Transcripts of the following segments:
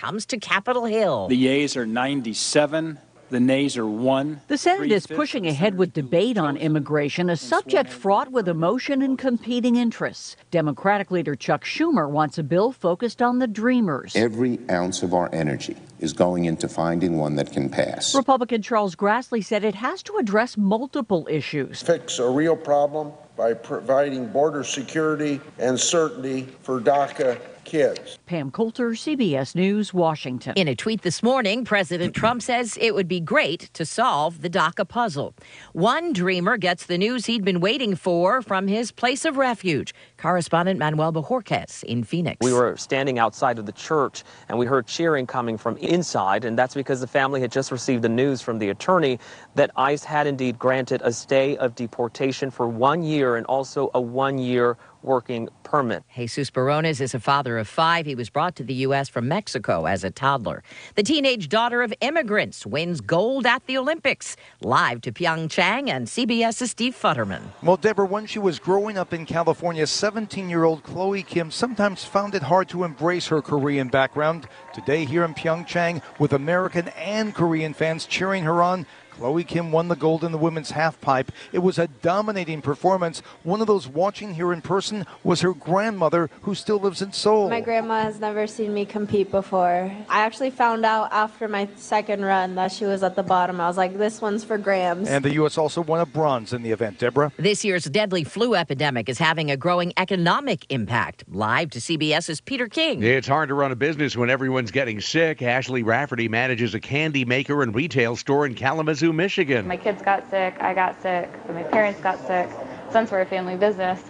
comes to Capitol Hill. The yeas are 97. The nays are 1. The Senate is pushing ahead with debate on immigration, a subject fraught with emotion and competing interests. Democratic leader Chuck Schumer wants a bill focused on the dreamers. Every ounce of our energy is going into finding one that can pass. Republican Charles Grassley said it has to address multiple issues. Fix a real problem by providing border security and certainty for DACA kids. Pam Coulter, CBS News, Washington. In a tweet this morning, President Trump says it would be great to solve the DACA puzzle. One dreamer gets the news he'd been waiting for from his place of refuge. Correspondent Manuel Bojorquez in Phoenix. We were standing outside of the church and we heard cheering coming from inside, and that's because the family had just received the news from the attorney that ICE had indeed granted a stay of deportation for 1 year and also a 1-year working permit. Jesus Barones is a father of 5. He was brought to the U.S. from Mexico as a toddler. The teenage daughter of immigrants wins gold at the Olympics. Live to Pyeongchang and CBS's Steve Futterman. Well, Deborah, when she was growing up in California, 17-year-old Chloe Kim sometimes found it hard to embrace her Korean background. Today here in Pyeongchang, with American and Korean fans cheering her on, Chloe Kim won the gold in the women's halfpipe. It was a dominating performance. One of those watching here in person was her grandmother, who still lives in Seoul. My grandma has never seen me compete before. I actually found out after my second run that she was at the bottom. I was like, this one's for Grams. And the U.S. also won a bronze in the event, Deborah. This year's deadly flu epidemic is having a growing economic impact. Live to CBS's Peter King. It's hard to run a business when everyone's getting sick. Ashley Rafferty manages a candy maker and retail store in Kalamazoo, Michigan. My kids got sick, I got sick, my parents got sick. Since we're a family business,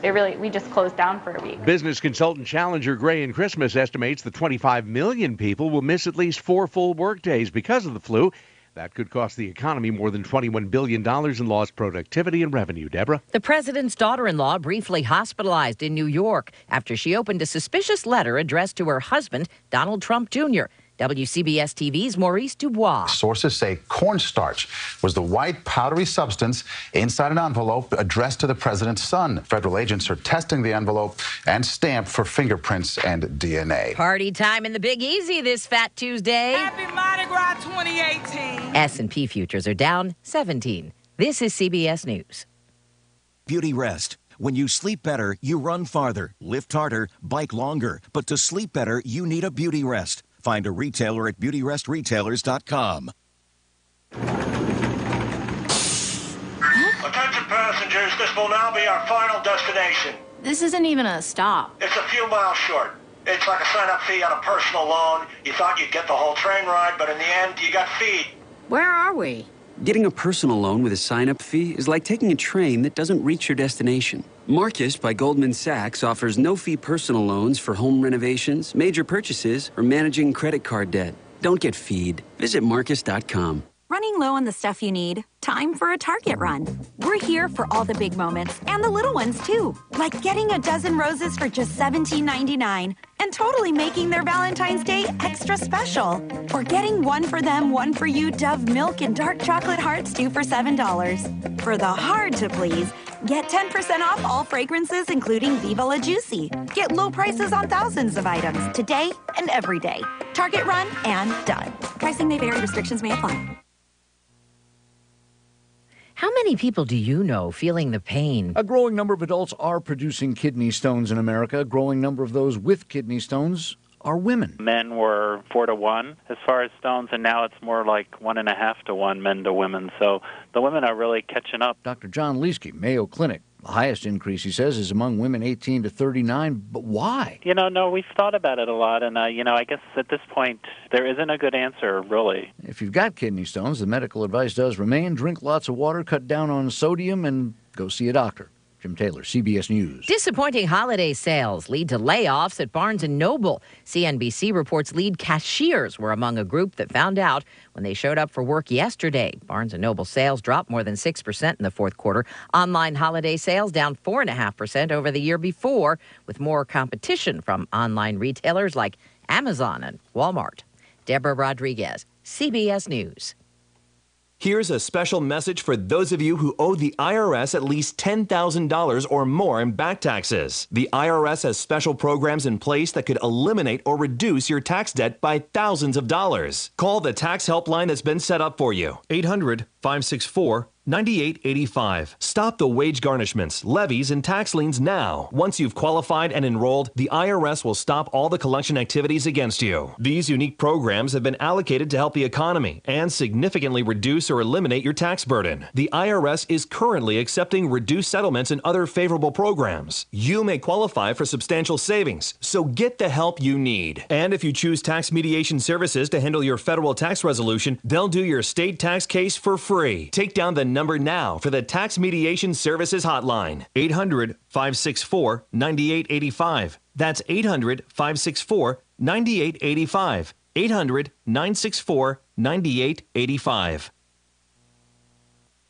we just closed down for a week. Business consultant Challenger Gray and Christmas estimates that 25 million people will miss at least 4 full workdays because of the flu. That could cost the economy more than $21 billion in lost productivity and revenue. Deborah? The president's daughter-in-law briefly hospitalized in New York after she opened a suspicious letter addressed to her husband, Donald Trump Jr. WCBS TV's Maurice Dubois. Sources say cornstarch was the white powdery substance inside an envelope addressed to the president's son. Federal agents are testing the envelope and stamp for fingerprints and DNA. Party time in the Big Easy this Fat Tuesday. Happy Mardi Gras 2018. S&P futures are down 17. This is CBS News. Beauty Rest. When you sleep better, you run farther, lift harder, bike longer. But to sleep better, you need a Beauty Rest. Find a retailer at beautyrestretailers.com. Attention passengers, this will now be our final destination. This isn't even a stop. It's a few miles short. It's like a sign-up fee on a personal loan. You thought you'd get the whole train ride, but in the end, you got feed. Where are we? Getting a personal loan with a sign-up fee is like taking a train that doesn't reach your destination. Marcus by Goldman Sachs offers no-fee personal loans for home renovations, major purchases, or managing credit card debt. Don't get feed. Visit Marcus.com. Running low on the stuff you need? Time for a Target run. We're here for all the big moments and the little ones too, like getting a dozen roses for just $17.99 and totally making their Valentine's Day extra special. Or getting one for them, one for you Dove milk and dark chocolate hearts 2 for $7. For the hard to please, get 10% off all fragrances including Viva La Juicy. Get low prices on thousands of items today and every day. Target run and done. Pricing may vary, restrictions may apply. How many people do you know feeling the pain? A growing number of adults are producing kidney stones in America. A growing number of those with kidney stones are women. Men were 4 to 1 as far as stones, and now it's more like 1.5 to 1 men to women. So the women are really catching up. Dr. John Leesky, Mayo Clinic. The highest increase, he says, is among women 18 to 39. But why? No, we've thought about it a lot. And, I guess at this point, there isn't a good answer, really. If you've got kidney stones, the medical advice does remain. Drink lots of water, cut down on sodium, and go see a doctor. Jim Taylor, CBS News. Disappointing holiday sales lead to layoffs at Barnes & Noble. CNBC reports lead cashiers were among a group that found out when they showed up for work yesterday. Barnes & Noble sales dropped more than 6% in the fourth quarter. Online holiday sales down 4.5% over the year before, with more competition from online retailers like Amazon and Walmart. Deborah Rodriguez, CBS News. Here's a special message for those of you who owe the IRS at least $10,000 or more in back taxes. The IRS has special programs in place that could eliminate or reduce your tax debt by thousands of dollars. Call the tax helpline that's been set up for you. 800-564-9885. Stop the wage garnishments, levies, and tax liens now. Once you've qualified and enrolled, the IRS will stop all the collection activities against you. These unique programs have been allocated to help the economy and significantly reduce or eliminate your tax burden. The IRS is currently accepting reduced settlements and other favorable programs. You may qualify for substantial savings, so get the help you need. And if you choose Tax Mediation Services to handle your federal tax resolution, they'll do your state tax case for free. Take down the number now for the Tax Mediation Services Hotline. 800-564-9885. That's 800-564-9885. 800-964-9885.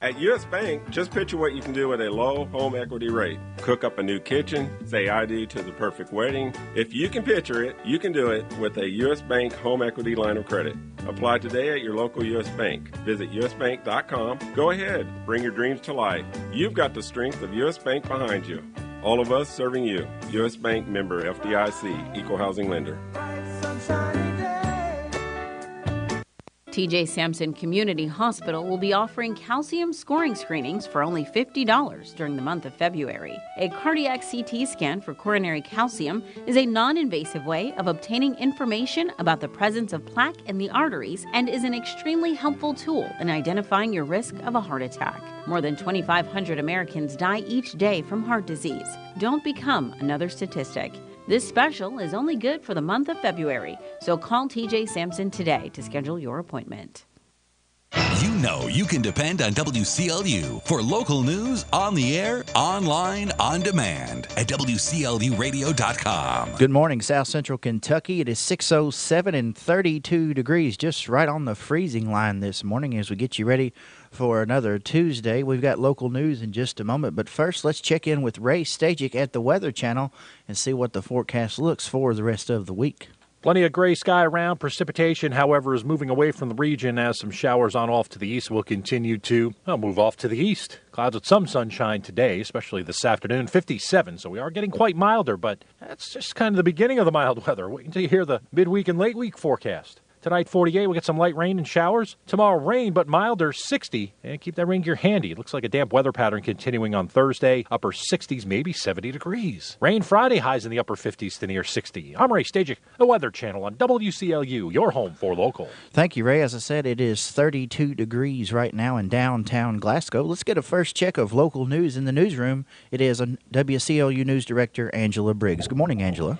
At U.S. Bank, just picture what you can do with a low home equity rate. Cook up a new kitchen, say I do to the perfect wedding. If you can picture it, you can do it with a U.S. Bank home equity line of credit. Apply today at your local U.S. Bank. Visit usbank.com. Go ahead, bring your dreams to life. You've got the strength of U.S. Bank behind you. All of us serving you. U.S. Bank member FDIC, Equal Housing Lender. TJ Sampson Community Hospital will be offering calcium scoring screenings for only $50 during the month of February. A cardiac CT scan for coronary calcium is a non-invasive way of obtaining information about the presence of plaque in the arteries and is an extremely helpful tool in identifying your risk of a heart attack. More than 2,500 Americans die each day from heart disease. Don't become another statistic. This special is only good for the month of February, so call TJ Sampson today to schedule your appointment. You know you can depend on WCLU for local news on the air, online, on demand at WCLUradio.com. Good morning, South Central Kentucky. It is 6:07 and 32 degrees, just right on the freezing line this morning as we get you ready for another Tuesday. We've got local news in just a moment, but first let's check in with Ray Stajic at the Weather Channel and see what the forecast looks for the rest of the week. Plenty of gray sky around. Precipitation, however, is moving away from the region as some showers on off to the east will continue to move off to the east. Clouds with some sunshine today, especially this afternoon, 57. So we are getting quite milder, but that's just kind of the beginning of the mild weather. Wait until you hear the midweek and late week forecast. Tonight, 48, we'll get some light rain and showers. Tomorrow, rain, but milder, 60. And keep that rain gear handy. It looks like a damp weather pattern continuing on Thursday. Upper 60s, maybe 70 degrees. Rain Friday, highs in the upper 50s to near 60. I'm Ray Stajic, the Weather Channel on WCLU, your home for local. Thank you, Ray. As I said, it is 32 degrees right now in downtown Glasgow. Let's get a first check of local news in the newsroom. It is WCLU News Director Angela Briggs. Good morning, Angela.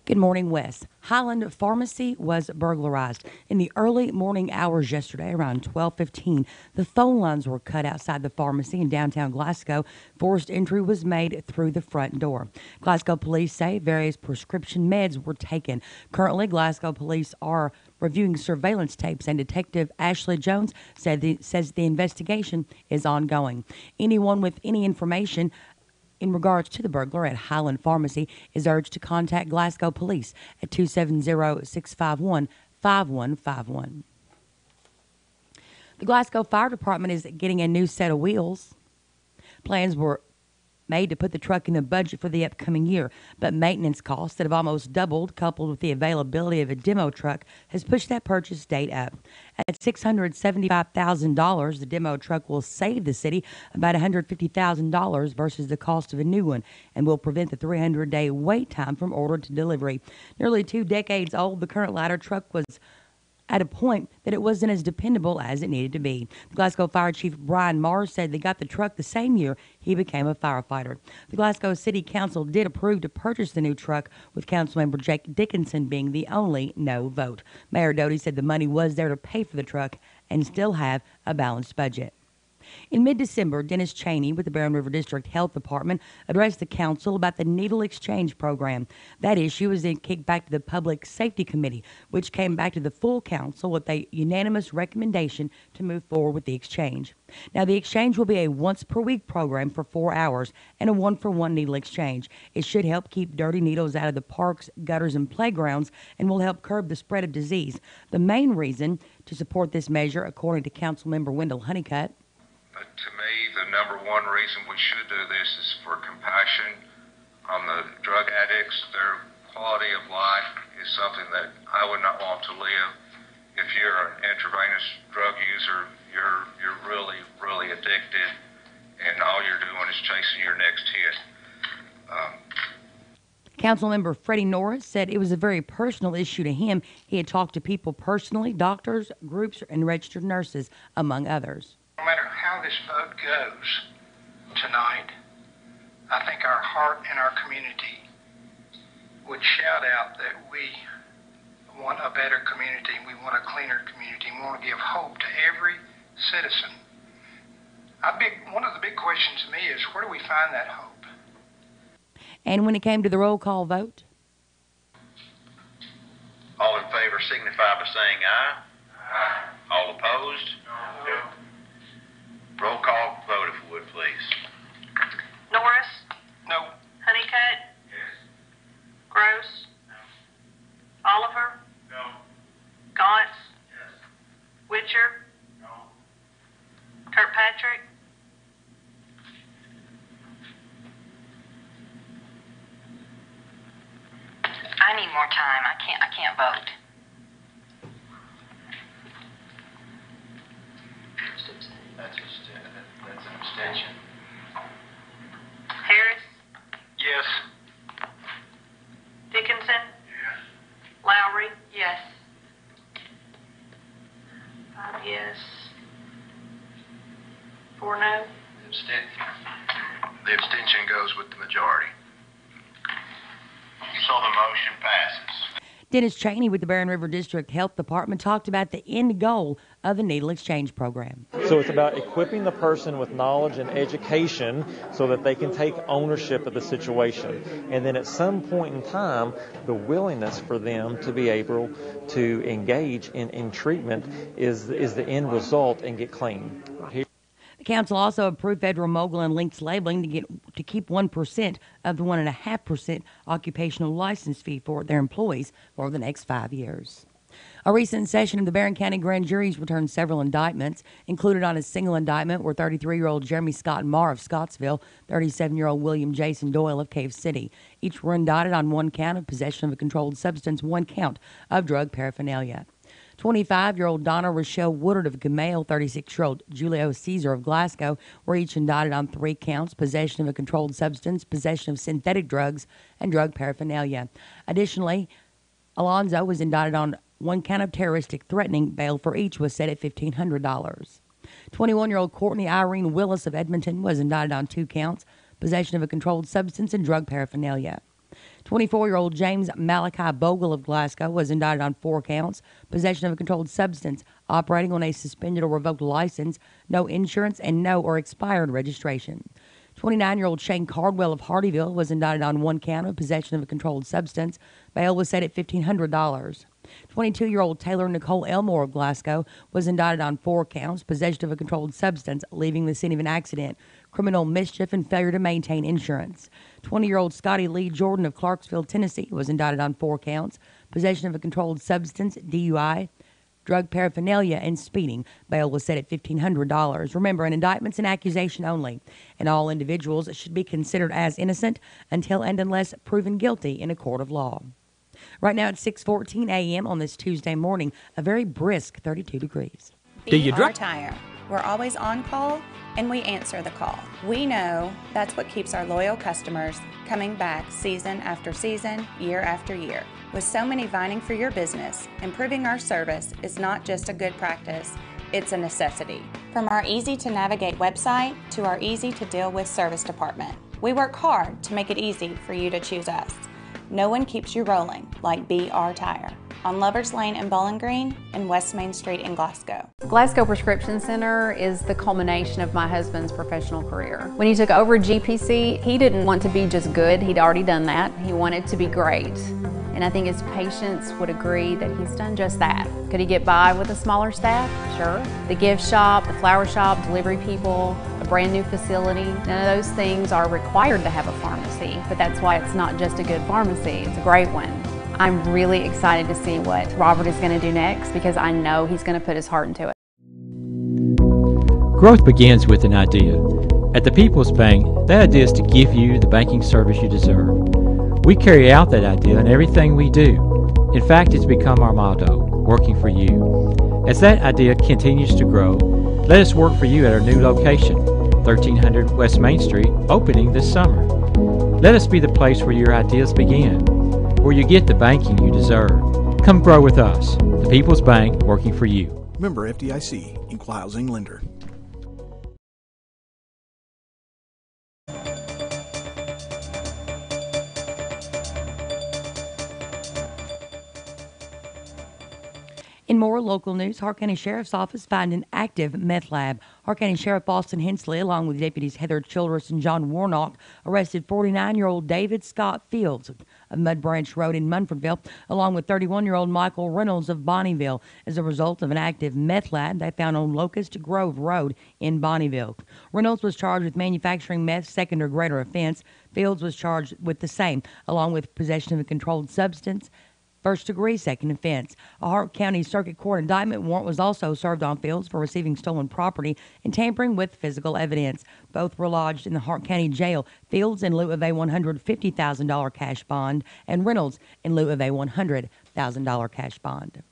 Good morning, Wes. Highland Pharmacy was burglarized in the early morning hours yesterday around 12:15. The phone lines were cut outside the pharmacy in downtown Glasgow. Forced entry was made through the front door. Glasgow police say various prescription meds were taken. Currently, Glasgow police are reviewing surveillance tapes, and Detective Ashley Jones says the investigation is ongoing. Anyone with any information in regards to the burglar at Highland Pharmacy is urged to contact Glasgow Police at 270-651-5151. The Glasgow Fire Department is getting a new set of wheels. Plans were made to put the truck in the budget for the upcoming year, but maintenance costs that have almost doubled, coupled with the availability of a demo truck, has pushed that purchase date up. At $675,000, the demo truck will save the city about $150,000 versus the cost of a new one, and will prevent the 300-day wait time from order to delivery. Nearly 2 decades old, the current ladder truck was at a point that it wasn't as dependable as it needed to be. The Glasgow Fire Chief Brian Mars said they got the truck the same year he became a firefighter. The Glasgow City Council did approve to purchase the new truck, with Councilmember Jake Dickinson being the only no vote. Mayor Doty said the money was there to pay for the truck and still have a balanced budget. In mid-December, Dennis Cheney with the Barren River District Health Department addressed the council about the needle exchange program. That issue was then kicked back to the Public Safety Committee, which came back to the full council with a unanimous recommendation to move forward with the exchange. Now, the exchange will be a once-per-week program for 4 hours and a one-for-one needle exchange. It should help keep dirty needles out of the parks, gutters, and playgrounds and will help curb the spread of disease. The main reason to support this measure, according to Councilmember Wendell Honeycutt, but to me, the number one reason we should do this is for compassion on the drug addicts. Their quality of life is something that I would not want to live. If you're an intravenous drug user, you're really, really addicted, and all you're doing is chasing your next hit. Councilmember Freddie Norris said it was a very personal issue to him. He had talked to people personally, doctors, groups, and registered nurses, among others. No matter how this vote goes tonight, I think our heart and our community would shout out that we want a better community, we want a cleaner community, we want to give hope to every citizen. One of the big questions to me is, where do we find that hope? And when it came to the roll call vote, All in favor signify by saying aye. Aye. All opposed? No. Roll call vote, if you would, please. Norris? No. Honeycutt? Yes. Gross? No. Oliver? No. Gauntz? Yes. Witcher? No. Kirkpatrick? I need more time. I can't vote. That's an abstention. Harris? Yes. Dickinson? Yes. Lowry? Yes. 5 yes. 4 no. The abstention goes with the majority. So the motion passes. Dennis Cheney with the Barren River District Health Department talked about the end goal of the needle exchange program. So it's about equipping the person with knowledge and education so that they can take ownership of the situation. And then at some point in time, the willingness for them to be able to engage in treatment is the end result and get clean. The council also approved federal mogul and links labeling to keep 1% of the 1.5% occupational license fee for their employees for the next 5 years. A recent session of the Barren County Grand Juries returned several indictments. Included on a single indictment were 33-year-old Jeremy Scott Marr of Scottsville, 37-year-old William Jason Doyle of Cave City. Each were indicted on 1 count of possession of a controlled substance, 1 count of drug paraphernalia. 25-year-old Donna Rochelle Woodard of Gamale, 36-year-old Julio Caesar of Glasgow were each indicted on 3 counts, possession of a controlled substance, possession of synthetic drugs, and drug paraphernalia. Additionally, Alonzo was indicted on 1 count of terroristic threatening. Bail for each was set at $1,500. 21-year-old Courtney Irene Willis of Edmonton was indicted on 2 counts, possession of a controlled substance and drug paraphernalia. 24-year-old James Malachi Bogle of Glasgow was indicted on 4 counts, possession of a controlled substance, operating on a suspended or revoked license, no insurance, and no or expired registration. 29-year-old Shane Cardwell of Hardyville was indicted on 1 count of possession of a controlled substance. Bail was set at $1,500. 22-year-old Taylor Nicole Elmore of Glasgow was indicted on 4 counts, possession of a controlled substance, leaving the scene of an accident, criminal mischief, and failure to maintain insurance. 20-year-old Scotty Lee Jordan of Clarksville, Tennessee was indicted on 4 counts, possession of a controlled substance, DUI, drug paraphernalia, and speeding. Bail was set at $1,500. Remember, an indictment's an accusation only, and all individuals should be considered as innocent until and unless proven guilty in a court of law. Right now, it's 6:14 a.m. on this Tuesday morning, a very brisk 32 degrees. BR Tire. We're always on call, and we answer the call. We know that's what keeps our loyal customers coming back season after season, year after year. With so many vying for your business, improving our service is not just a good practice, it's a necessity. From our easy-to-navigate website to our easy-to-deal-with service department, we work hard to make it easy for you to choose us. No one keeps you rolling like BR Tire. on Lovers Lane in Bowling Green and West Main Street in Glasgow. Glasgow Prescription Center is the culmination of my husband's professional career. When he took over GPC, he didn't want to be just good. He'd already done that. He wanted to be great. And I think his patients would agree that he's done just that. Could he get by with a smaller staff? Sure. The gift shop, the flower shop, delivery people, a brand new facility, none of those things are required to have a pharmacy, but that's why it's not just a good pharmacy, it's a great one. I'm really excited to see what Robert is going to do next because I know he's going to put his heart into it. Growth begins with an idea. At the People's Bank, that idea is to give you the banking service you deserve. We carry out that idea in everything we do. In fact, it's become our motto, working for you. As that idea continues to grow, let us work for you at our new location, 1300 West Main Street, opening this summer. Let us be the place where your ideas begin, where you get the banking you deserve. Come grow with us, the People's Bank, working for you. Member FDIC, Equal Housing Lender. In more local news, Hart County Sheriff's Office found an active meth lab. Hart County Sheriff Boston Hensley, along with Deputies Heather Childress and John Warnock, arrested 49-year-old David Scott Fields of Mud Branch Road in Munfordville, along with 31-year-old Michael Reynolds of Bonnieville. As a result of an active meth lab they found on Locust Grove Road in Bonnieville. Reynolds was charged with manufacturing meth, second or greater offense. Fields was charged with the same, along with possession of a controlled substance, first-degree second offense. A Hart County Circuit Court indictment warrant was also served on Fields for receiving stolen property and tampering with physical evidence. Both were lodged in the Hart County Jail, Fields in lieu of a $150,000 cash bond and Reynolds in lieu of a $100,000 cash bond.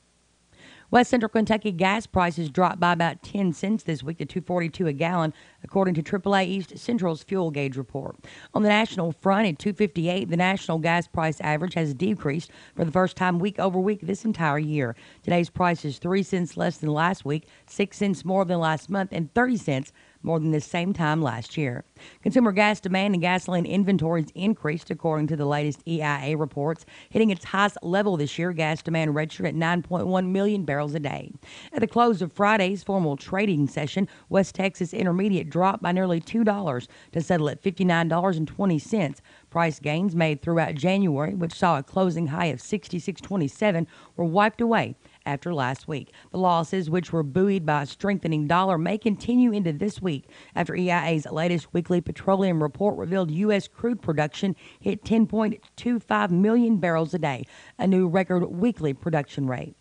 West Central Kentucky gas prices dropped by about 10 cents this week to $2.42 a gallon, according to AAA East Central's fuel gauge report. On the national front, at $2.58, the national gas price average has decreased for the first time week over week this entire year. Today's price is 3 cents less than last week, 6 cents more than last month, and 30 cents more than this same time last year. Consumer gas demand and gasoline inventories increased according to the latest EIA reports, hitting its highest level this year. Gas demand registered at 9.1 million barrels a day. At the close of Friday's formal trading session, West Texas Intermediate dropped by nearly $2 to settle at $59.20. Price gains made throughout January, which saw a closing high of $66.27, were wiped away after last week. The losses, which were buoyed by a strengthening dollar, may continue into this week after EIA's latest weekly petroleum report revealed U.S. crude production hit 10.25 million barrels a day, a new record weekly production rate.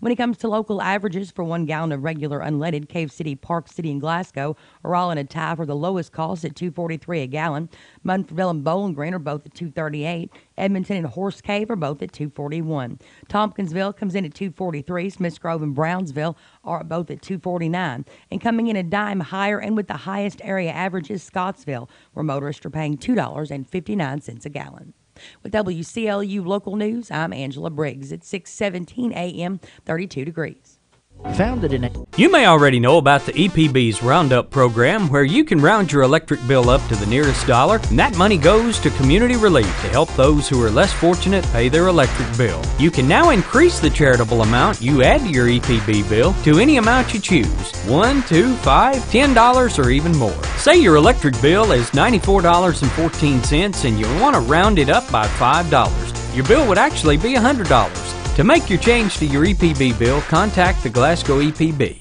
When it comes to local averages for 1 gallon of regular unleaded, Cave City, Park City, and Glasgow are all in a tie for the lowest cost at $2.43 a gallon. Munfordville and Bowling Green are both at $2.38. Edmonton and Horse Cave are both at $2.41. Tompkinsville comes in at $2.43. Smiths Grove and Brownsville are both at $2.49. And coming in a dime higher and with the highest area average is Scottsville, where motorists are paying $2.59 a gallon. With WCLU Local News, I'm Angela Briggs at 6:17 a.m., 32 degrees. Founded in You may already know about the EPB's Roundup program, where you can round your electric bill up to the nearest dollar, and that money goes to community relief to help those who are less fortunate pay their electric bill. You can now increase the charitable amount you add to your EPB bill to any amount you choose, $1, $2, $5, $10, or even more. Say your electric bill is $94.14 and you want to round it up by $5. Your bill would actually be $100. To make your change to your EPB bill, contact the Glasgow EPB.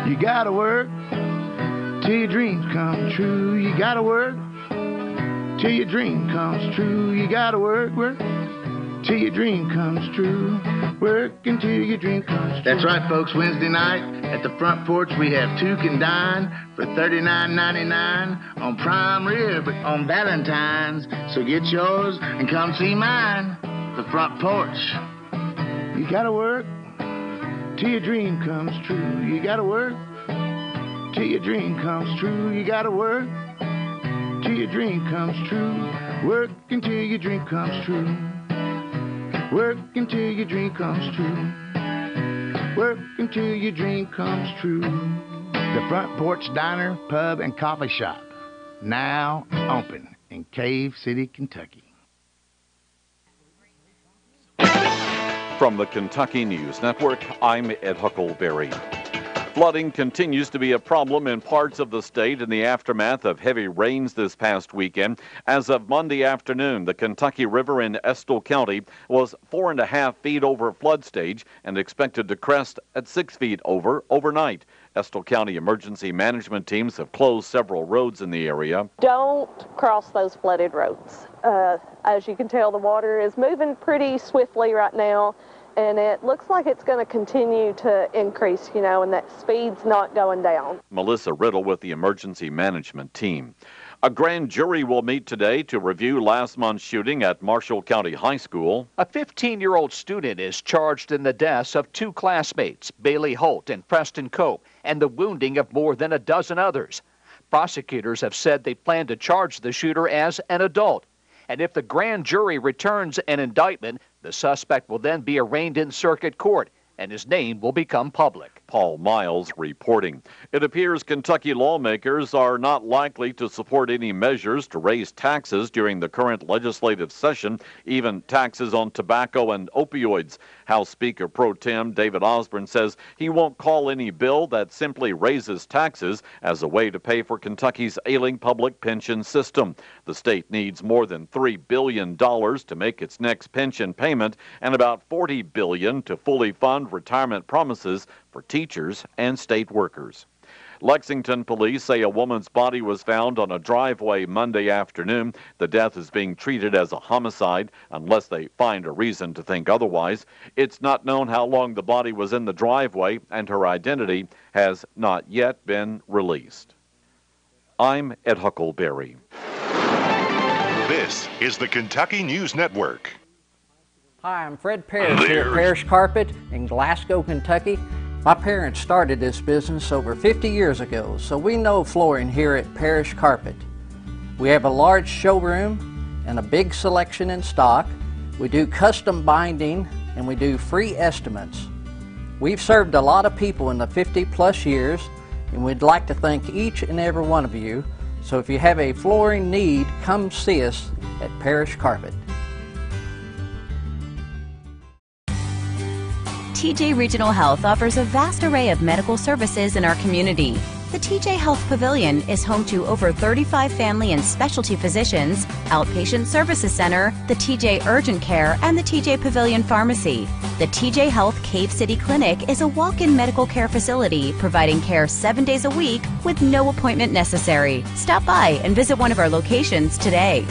You gotta work till your dreams come true. You gotta work till your dream comes true. You gotta work till your dream comes true. Work until your dream comes true. That's right, folks. Wednesday night at the front porch, we have Two Can Dine for $39.99 on prime rib on Valentine's. So get yours and come see mine. The front porch. You gotta work till your dream comes true. You gotta work till your dream comes true. You gotta work till your dream comes true. Work until your dream comes true. Work until your dream comes true. Work until your dream comes true. The Front Porch Diner, Pub, and Coffee Shop. Now open in Cave City, Kentucky. From the Kentucky News Network, I'm Ed Huckleberry. Flooding continues to be a problem in parts of the state in the aftermath of heavy rains this past weekend. As of Monday afternoon, the Kentucky River in Estill County was 4.5 feet over flood stage and expected to crest at 6 feet over overnight. Estill County emergency management teams have closed several roads in the area. Don't cross those flooded roads. As you can tell, the water is moving pretty swiftly right now, and it looks like it's going to continue to increase, and that speed's not going down. Melissa Riddle with the emergency management team. A grand jury will meet today to review last month's shooting at Marshall County High School. A 15-year-old student is charged in the deaths of 2 classmates, Bailey Holt and Preston Cope, and the wounding of more than a dozen others. Prosecutors have said they plan to charge the shooter as an adult. And if the grand jury returns an indictment, the suspect will then be arraigned in circuit court, and his name will become public. Paul Miles reporting. It appears Kentucky lawmakers are not likely to support any measures to raise taxes during the current legislative session, even taxes on tobacco and opioids. House Speaker Pro Tem David Osborne says he won't call any bill that simply raises taxes as a way to pay for Kentucky's ailing public pension system. The state needs more than $3 billion to make its next pension payment and about $40 billion to fully fund retirement promises for teachers and state workers. Lexington police say a woman's body was found on a driveway Monday afternoon. The death is being treated as a homicide unless they find a reason to think otherwise. It's not known how long the body was in the driveway, and her identity has not yet been released. I'm Ed Huckleberry. This is the Kentucky News Network. Hi, I'm Fred Parrish here at Parrish Carpet in Glasgow, Kentucky. My parents started this business over 50 years ago, so we know flooring here at Parrish Carpet. We have a large showroom and a big selection in stock. We do custom binding and we do free estimates. We've served a lot of people in the 50-plus years, and we'd like to thank each and every one of you. So if you have a flooring need, come see us at Parrish Carpet. TJ Regional Health offers a vast array of medical services in our community. The TJ Health Pavilion is home to over 35 family and specialty physicians, outpatient services center, the TJ Urgent Care, and the TJ Pavilion Pharmacy. The TJ Health Cave City Clinic is a walk-in medical care facility providing care 7 days a week with no appointment necessary. Stop by and visit one of our locations today.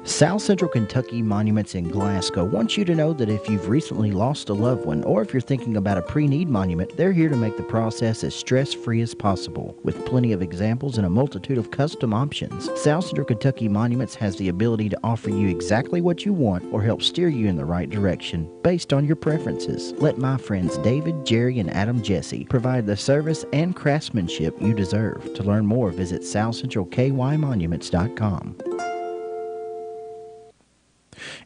South Central Kentucky Monuments in Glasgow wants you to know that if you've recently lost a loved one or if you're thinking about a pre-need monument, they're here to make the process as stress-free as possible. With plenty of examples and a multitude of custom options, South Central Kentucky Monuments has the ability to offer you exactly what you want or help steer you in the right direction based on your preferences. Let my friends David, Jerry, and Adam Jesse provide the service and craftsmanship you deserve. To learn more, visit SouthCentralKYMonuments.com.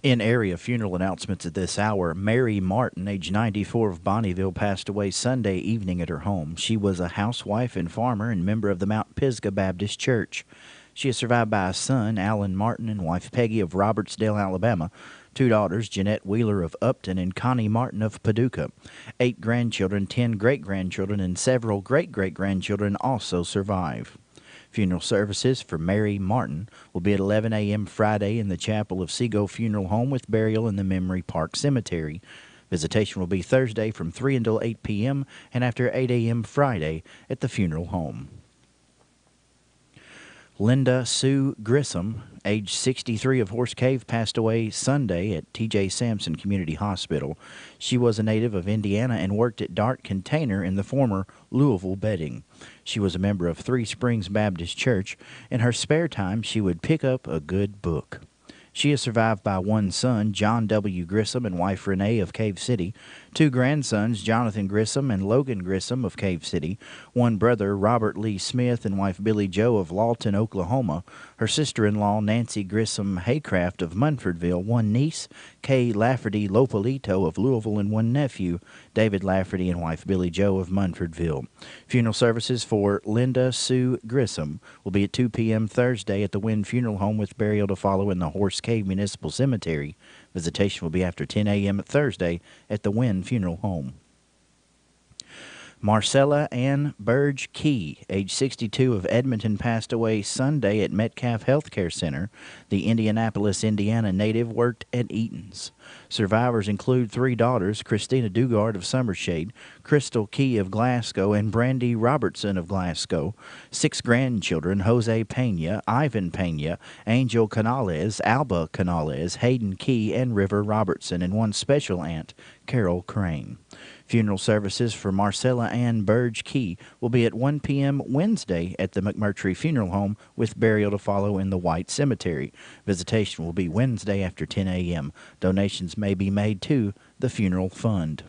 In area funeral announcements at this hour, Mary Martin, age 94 of Bonneville, passed away Sunday evening at her home. She was a housewife and farmer and member of the Mount Pisgah Baptist Church. She is survived by a son, Alan Martin, and wife Peggy of Robertsdale, Alabama, 2 daughters, Jeanette Wheeler of Upton and Connie Martin of Paducah, 8 grandchildren, 10 great-grandchildren, and several great-great-grandchildren also survive. Funeral services for Mary Martin will be at 11 a.m. Friday in the chapel of Seago Funeral Home with burial in the Memory Park Cemetery. Visitation will be Thursday from 3 until 8 p.m. and after 8 a.m. Friday at the funeral home. Linda Sue Grissom, age 63 of Horse Cave, passed away Sunday at T.J. Sampson Community Hospital. She was a native of Indiana and worked at Dart Container in the former Louisville Bedding. She was a member of Three Springs Baptist Church. In her spare time, she would pick up a good book. She is survived by one son, John W. Grissom, and wife Renee of Cave City, two grandsons, Jonathan Grissom and Logan Grissom of Cave City, one brother, Robert Lee Smith, and wife Billy Joe of Lawton, Oklahoma, her sister-in-law, Nancy Grissom Haycraft of Munfordville, one niece, Kay Lafferty Lopolito of Louisville, and one nephew, David Lafferty, and wife Billy Joe of Munfordville. Funeral services for Linda Sue Grissom will be at 2 p.m. Thursday at the Wynn Funeral Home, with burial to follow in the Horse Cave Municipal Cemetery. Visitation will be after 10 a.m. Thursday at the Wynn Funeral Home. Marcella Ann Burge Key, age 62 of Edmonton, passed away Sunday at Metcalf Healthcare Center. The Indianapolis, Indiana native worked at Eaton's. Survivors include three daughters, Christina Dugard of Summershade, Crystal Key of Glasgow, and Brandy Robertson of Glasgow. Six grandchildren, Jose Pena, Ivan Pena, Angel Canales, Alba Canales, Hayden Key, and River Robertson, and one special aunt, Carol Crane. Funeral services for Marcella Ann Burge Key will be at 1 p.m. Wednesday at the McMurtry Funeral Home, with burial to follow in the White Cemetery. Visitation will be Wednesday after 10 a.m. Donations may be made to the Funeral Fund.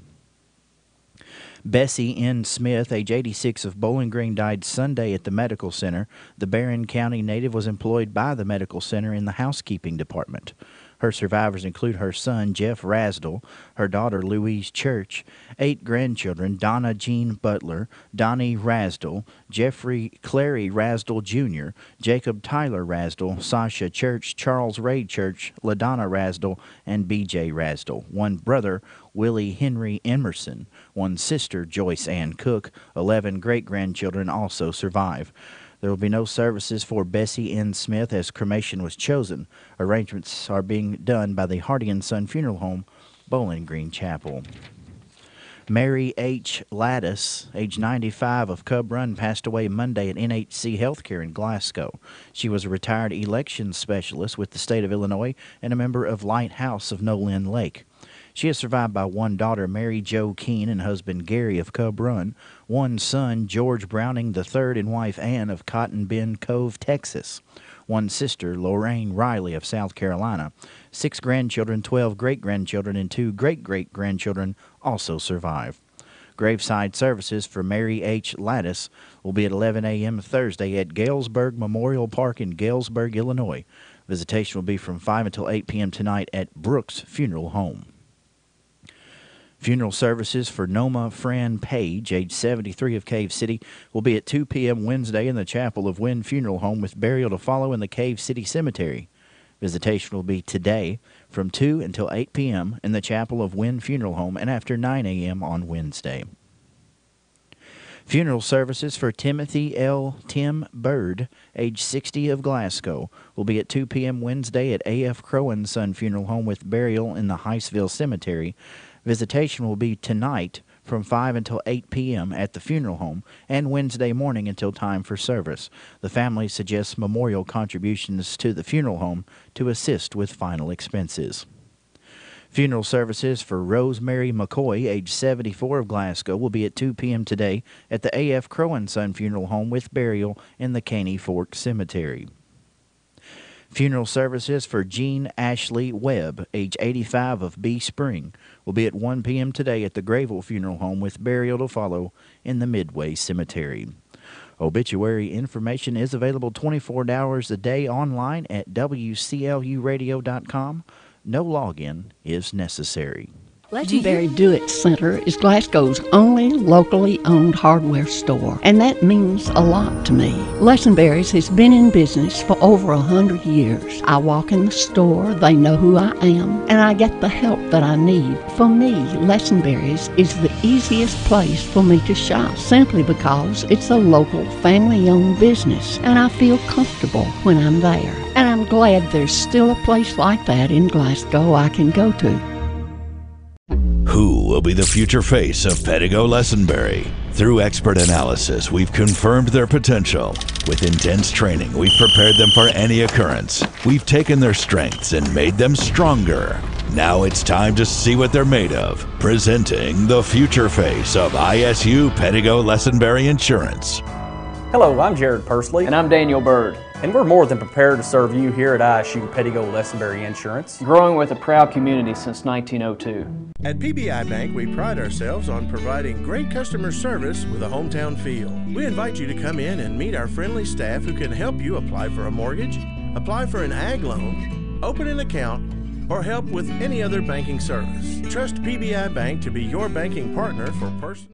Bessie N. Smith, age 86 of Bowling Green, died Sunday at the medical center. The Barron County native was employed by the medical center in the housekeeping department. Her survivors include her son, Jeff Rasdell, her daughter, Louise Church, 8 grandchildren, Donna Jean Butler, Donnie Rasdell, Jeffrey Clary Rasdell Jr., Jacob Tyler Rasdell, Sasha Church, Charles Ray Church, LaDonna Rasdell, and B.J. Rasdell. One brother, Willie Henry Emerson. One sister, Joyce Ann Cook. 11 great-grandchildren also survive. There will be no services for Bessie N. Smith as cremation was chosen. Arrangements are being done by the Hardy & Son Funeral Home, Bowling Green Chapel. Mary H. Lattis, age 95 of Cub Run, passed away Monday at NHC Healthcare in Glasgow. She was a retired elections specialist with the state of Illinois and a member of Lighthouse of Nolin Lake. She is survived by one daughter, Mary Jo Keene, and husband Gary of Cub Run, one son, George Browning III, and wife Ann of Cotton Bend Cove, Texas, one sister, Lorraine Riley of South Carolina. 6 grandchildren, 12 great-grandchildren, and 2 great-great-grandchildren also survive. Graveside services for Mary H. Lattis will be at 11 a.m. Thursday at Galesburg Memorial Park in Galesburg, Illinois. Visitation will be from 5 until 8 p.m. tonight at Brooks Funeral Home. Funeral services for Noma Fran Page, age 73 of Cave City, will be at 2 p.m. Wednesday in the chapel of Wynn Funeral Home, with burial to follow in the Cave City Cemetery. Visitation will be today from 2 until 8 p.m. in the chapel of Wynn Funeral Home, and after 9 a.m. on Wednesday. Funeral services for Timothy L. Tim Bird, age 60 of Glasgow, will be at 2 p.m. Wednesday at A.F. Crow & Son Funeral Home, with burial in the Heistville Cemetery. Visitation will be tonight from 5 until 8 p.m. at the funeral home, and Wednesday morning until time for service. The family suggests memorial contributions to the funeral home to assist with final expenses. Funeral services for Rosemary McCoy, age 74 of Glasgow, will be at 2 p.m. today at the A.F. Crow & Son Funeral Home, with burial in the Caney Fork Cemetery. Funeral services for Jean Ashley Webb, age 85 of Bee Spring, will be at 1 p.m. today at the Grayville Funeral Home, with burial to follow in the Midway Cemetery. Obituary information is available 24 hours a day online at WCLUradio.com. No login is necessary. Legendary Do-It Center is Glasgow's only locally owned hardware store, and that means a lot to me. Lesenberry's has been in business for over 100 years. I walk in the store, they know who I am, and I get the help that I need. For me, Lesenberry's is the easiest place for me to shop, simply because it's a local, family-owned business, and I feel comfortable when I'm there. And I'm glad there's still a place like that in Glasgow I can go to. Who will be the future face of Pedigo Lessenberry. Through expert analysis, we've confirmed their potential. With intense training, we've prepared them for any occurrence. We've taken their strengths and made them stronger. Now it's time to see what they're made of. Presenting the future face of ISU Pedigo Lessenberry Insurance. Hello, I'm Jared Persley. And I'm Daniel Bird. And we're more than prepared to serve you here at ISU Pedigo Lessenberry Insurance. Growing with a proud community since 1902. At PBI Bank, we pride ourselves on providing great customer service with a hometown feel. We invite you to come in and meet our friendly staff who can help you apply for a mortgage, apply for an ag loan, open an account, or help with any other banking service. Trust PBI Bank to be your banking partner for personal.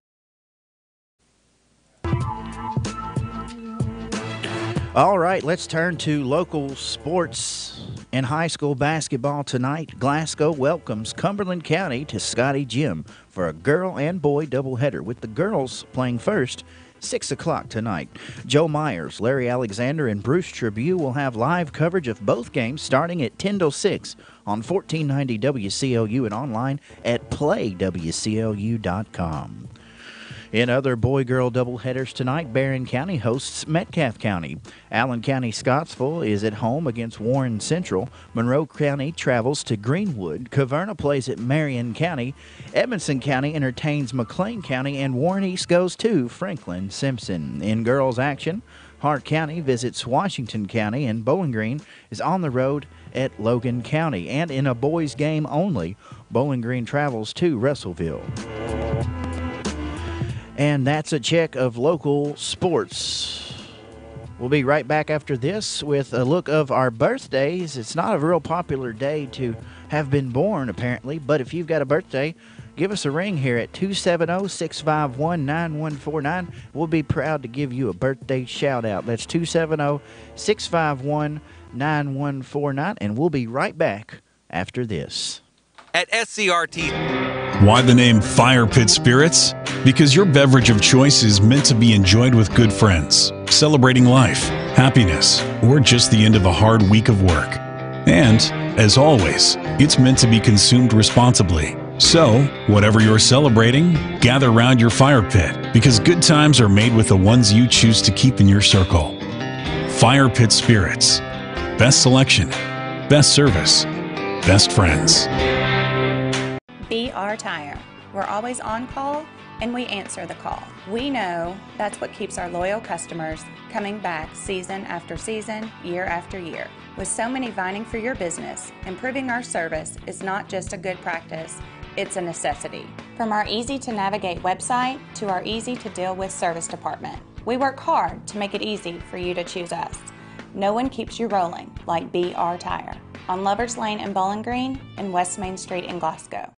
All right, let's turn to local sports and high school basketball tonight. Glasgow welcomes Cumberland County to Scotty Gym for a girl and boy doubleheader, with the girls playing first, 6 o'clock tonight. Joe Myers, Larry Alexander, and Bruce Tribune will have live coverage of both games starting at 10 to 6 on 1490 WCLU and online at playwclu.com. In other boy-girl doubleheaders tonight, Barron County hosts Metcalfe County. Allen County Scottsville is at home against Warren Central. Monroe County travels to Greenwood. Caverna plays at Marion County. Edmondson County entertains McLean County, and Warren East goes to Franklin Simpson. In girls action, Hart County visits Washington County, and Bowling Green is on the road at Logan County. And in a boys game only, Bowling Green travels to Russellville. And that's a check of local sports. We'll be right back after this with a look of our birthdays. It's not a real popular day to have been born, apparently, but if you've got a birthday, give us a ring here at 270-651-9149. We'll be proud to give you a birthday shout-out. That's 270-651-9149, and we'll be right back after this. At SCRT. Why the name Fire Pit Spirits? Because your beverage of choice is meant to be enjoyed with good friends, celebrating life, happiness, or just the end of a hard week of work. And, as always, it's meant to be consumed responsibly. So, whatever you're celebrating, gather round your fire pit, because good times are made with the ones you choose to keep in your circle. Fire Pit Spirits. Best selection, best service, best friends. BR Tire. We're always on call and we answer the call. We know that's what keeps our loyal customers coming back season after season, year after year. With so many vying for your business, improving our service is not just a good practice, it's a necessity. From our easy-to-navigate website to our easy-to-deal-with service department, we work hard to make it easy for you to choose us. No one keeps you rolling like BR Tire. On Lovers Lane in Bowling Green and West Main Street in Glasgow.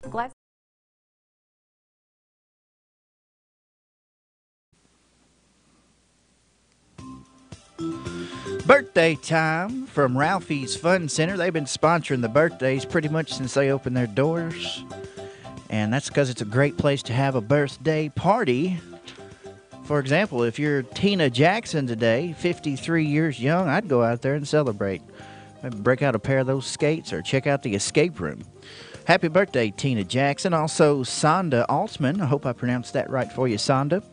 Birthday time from Ralphie's Fun Center. They've been sponsoring the birthdays pretty much since they opened their doors. And that's because it's a great place to have a birthday party. For example, if you're Tina Jackson today, 53 years young, I'd go out there and celebrate. Maybe break out a pair of those skates or check out the escape room. Happy birthday, Tina Jackson. Also, Sonda Altman. I hope I pronounced that right for you, Sonda.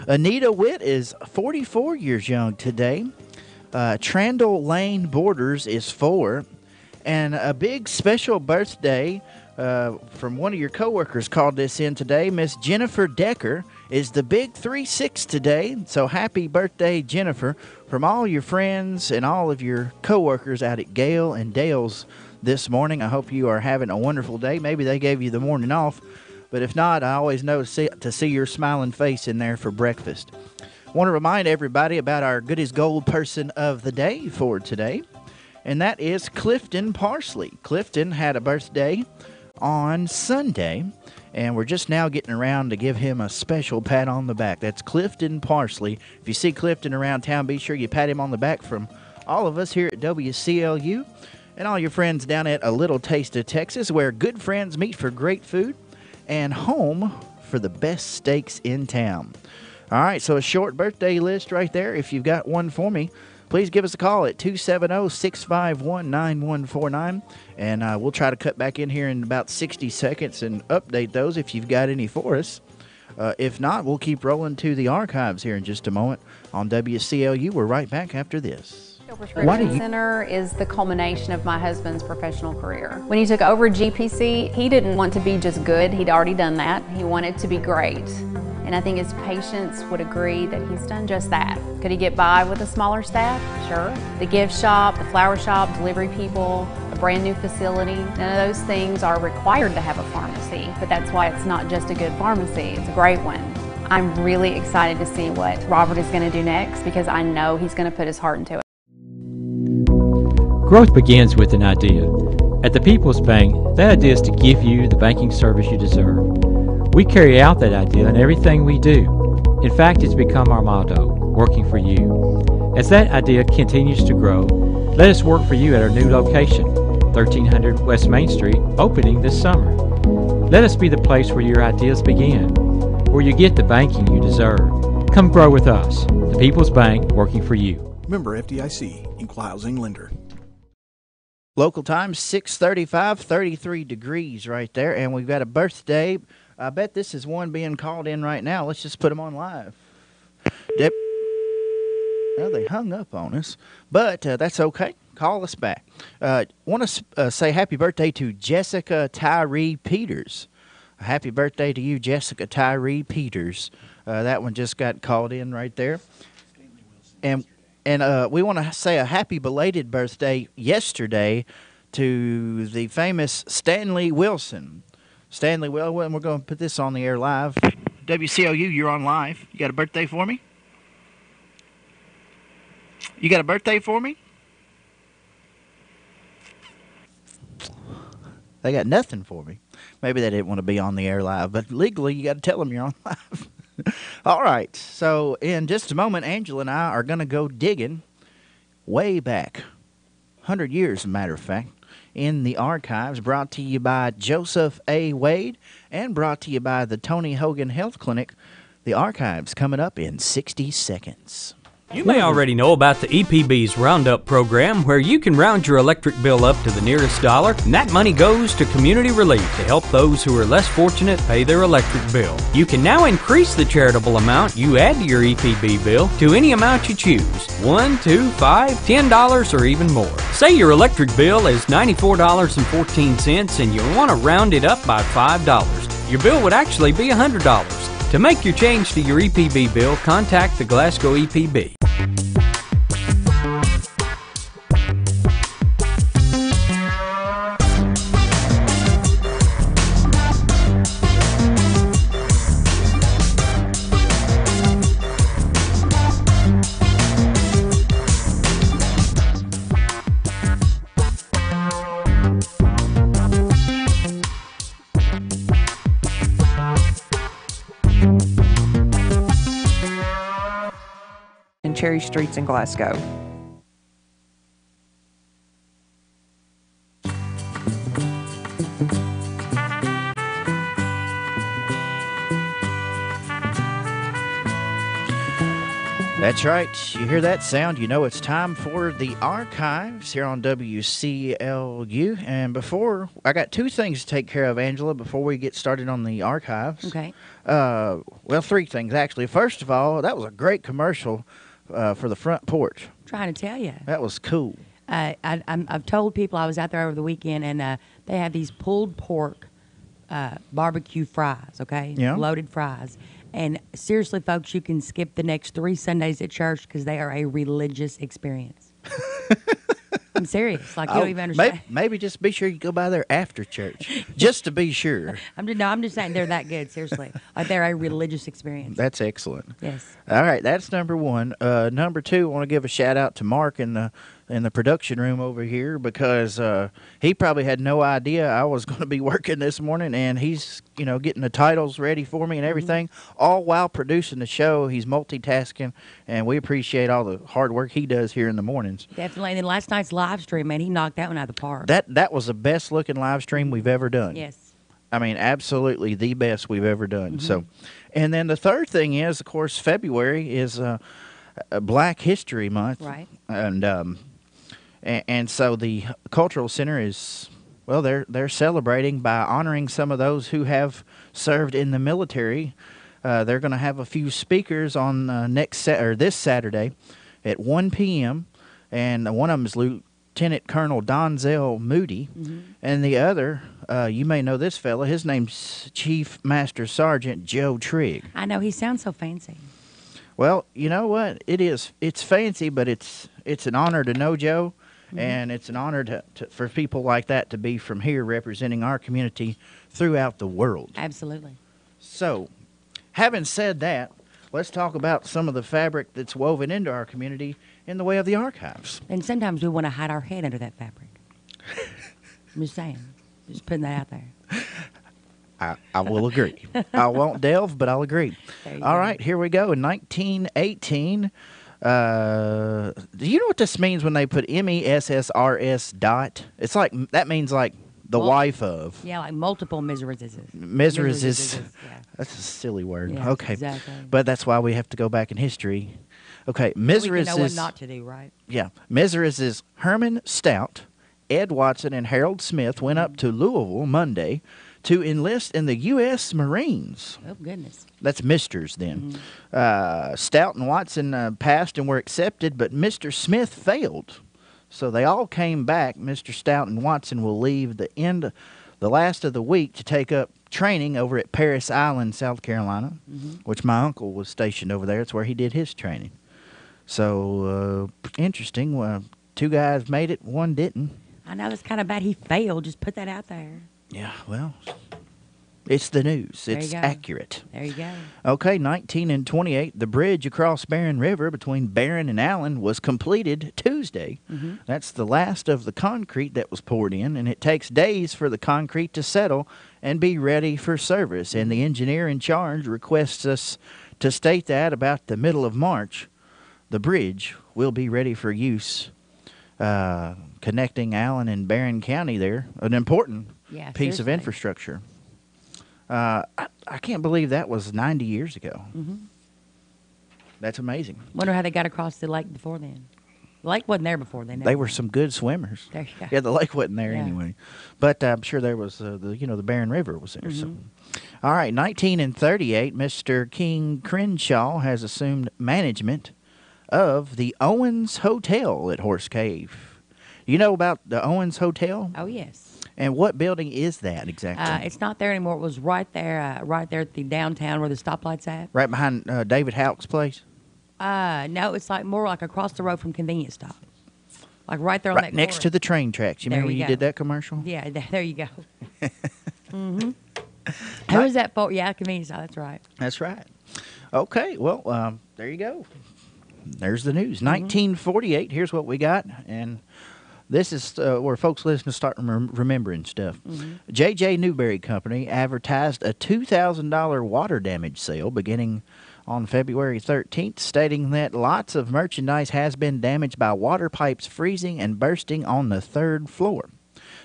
Anita Witt is 44 years young today. Trandle Lane Borders is 4. And a big special birthday from one of your coworkers called this in today. Miss Jennifer Decker is the big 3-6 today. So happy birthday, Jennifer, from all your friends and all of your coworkers out at Gale and Dale's this morning. I hope you are having a wonderful day. Maybe they gave you the morning off, but if not, I always know to see your smiling face in there for breakfast. I want to remind everybody about our Good as Gold person of the day for today, and that is Clifton Parsley. Clifton had a birthday on Sunday, and we're just now getting around to give him a special pat on the back. That's Clifton Parsley. If you see Clifton around town, be sure you pat him on the back from all of us here at WCLU and all your friends down at A Little Taste of Texas, where good friends meet for great food and home for the best steaks in town. All right, so a short birthday list right there. If you've got one for me, please give us a call at 270-651-9149, and we'll try to cut back in here in about 60 seconds and update those if you've got any for us. If not, we'll keep rolling to the archives here in just a moment on WCLU. We're right back after this. Prescription Center is the culmination of my husband's professional career. When he took over GPC, he didn't want to be just good. He'd already done that. He wanted to be great. And I think his patients would agree that he's done just that. Could he get by with a smaller staff? Sure. The gift shop, the flower shop, delivery people, a brand new facility, none of those things are required to have a pharmacy, but that's why it's not just a good pharmacy, it's a great one. I'm really excited to see what Robert is going to do next because I know he's going to put his heart into it. Growth begins with an idea. At the People's Bank, that idea is to give you the banking service you deserve. We carry out that idea in everything we do. In fact, it's become our motto, working for you. As that idea continues to grow, let us work for you at our new location, 1300 West Main Street, opening this summer. Let us be the place where your ideas begin, where you get the banking you deserve. Come grow with us, the People's Bank, working for you. Member FDIC, Equal Housing Lender. Local time, 6:35, 33 degrees right there, and we've got a birthday. I bet this is one being called in right now. Let's just put them on live. Well, they hung up on us, but that's okay. Call us back. Want to say happy birthday to Jessica Tyree Peters. Happy birthday to you, Jessica Tyree Peters. That one just got called in right there. And we want to say a happy belated birthday yesterday to the famous Stanley Wilson. Stanley, well, we're going to put this on the air live. WCLU, you're on live. You got a birthday for me? You got a birthday for me? They got nothing for me. Maybe they didn't want to be on the air live, but legally you got to tell them you're on live. All right, so in just a moment, Angela and I are going to go digging way back, 100 years, as a matter of fact, in the archives, brought to you by Joseph A. Wade and brought to you by the Tony Hogan Health Clinic. The archives coming up in 60 seconds. You may already know about the EPB's Roundup program, where you can round your electric bill up to the nearest dollar, and that money goes to community relief to help those who are less fortunate pay their electric bill. You can now increase the charitable amount you add to your EPB bill to any amount you choose, $1, $2, $5, $10, or even more. Say your electric bill is $94.14 and you want to round it up by $5. Your bill would actually be $100. To make your change to your EPB bill, contact the Glasgow EPB. Cherry Streets in Glasgow. That's right. You hear that sound, you know it's time for the archives here on WCLU. And before, I got two things to take care of, Angela, before we get started on the archives. Okay. Well, three things, actually. First of all, that was a great commercial for the front porch. I'm trying to tell you. That was cool. I've told people I was out there over the weekend, and they have these pulled pork barbecue fries, okay? Yeah. Loaded fries. And seriously, folks, you can skip the next 3 Sundays at church because they are a religious experience. I'm serious. Like, you don't even understand. Maybe just be sure you go by there after church, just to be sure. I'm just saying they're that good, seriously. Like, they're a religious experience. That's excellent. Yes. All right, that's number one. Number two, I want to give a shout-out to Mark in the production room over here because he probably had no idea I was going to be working this morning, and he's, getting the titles ready for me and everything, all while producing the show. He's multitasking, and we appreciate all the hard work he does here in the mornings. Definitely. And then last night's live stream, man, he knocked that one out of the park. That was the best-looking live stream we've ever done. Yes. I mean, absolutely the best we've ever done. Mm-hmm. So, and then the third thing is, of course, February is Black History Month. Right. And so the Cultural Center is, well, they're celebrating by honoring some of those who have served in the military. They're going to have a few speakers on this Saturday at 1 p.m. And one of them is Lieutenant Colonel Donzel Moody, and the other, you may know this fella. His name's Chief Master Sergeant Joe Trigg. I know, he sounds so fancy. Well, you know what? It's fancy, but it's an honor to know Joe, and it's an honor for people like that to be from here representing our community throughout the world. Absolutely. So, having said that, let's talk about some of the fabric that's woven into our community in the way of the archives. And sometimes we want to hide our head under that fabric. I'm just saying. Just putting that out there. I will agree. I won't delve, but I'll agree. All right, here we go. In 1918, do you know what this means when they put MESSRS dot? It's like, that means like the wife of. Yeah, like multiple Mizrases. Mizrases. Yeah. That's a silly word. Yeah, okay. Exactly. But that's why we have to go back in history. Okay, Mizrases. We know what not to do, right? Yeah. Mizrases Herman Stout, Ed Watson, and Harold Smith went up to Louisville Monday to enlist in the U.S. Marines. Oh, goodness. That's Misters then. Stout and Watson passed and were accepted, but Mr. Smith failed. So they all came back. Mr. Stout and Watson will leave the last of the week to take up training over at Parris Island, South Carolina, which my uncle was stationed over there. It's where he did his training. So, interesting. Two guys made it, one didn't. I know, that's kind of bad. He failed. Just put that out there. Yeah, well, it's the news. There it's you go. accurate. There you go. Okay, 1928, the bridge across Barren River between Barren and Allen was completed Tuesday. That's the last of the concrete that was poured in, and it takes days for the concrete to settle and be ready for service. And the engineer in charge requests us to state that about the middle of March, the bridge will be ready for use, connecting Allen and Barren County there, an important piece of infrastructure. I can't believe that was 90 years ago. That's amazing. Wonder how they got across the lake before then. The lake wasn't there before then. They were some good swimmers. There you go. Yeah, the lake wasn't there anyway. But I'm sure there was, the Barren River was there. So. All right, 1938, Mr. King Crenshaw has assumed management of the Owens Hotel at Horse Cave. You know about the Owens Hotel? Oh, yes. And what building is that exactly? It's not there anymore. It was right there at the downtown where the stoplight's at. Right behind David Houck's place? No, it's like more like across the road from Convenience Stop. Like right there on that next corner. to the train tracks. You remember when you did that commercial? Yeah, there you go. Who was that for? Yeah, Convenience Stop, that's right. That's right. Okay, well, there you go. There's the news. 1948, here's what we got. And this is where folks listen to start remembering stuff. J.J. Newberry Company advertised a $2,000 water damage sale beginning on February 13th, stating that lots of merchandise has been damaged by water pipes freezing and bursting on the third floor.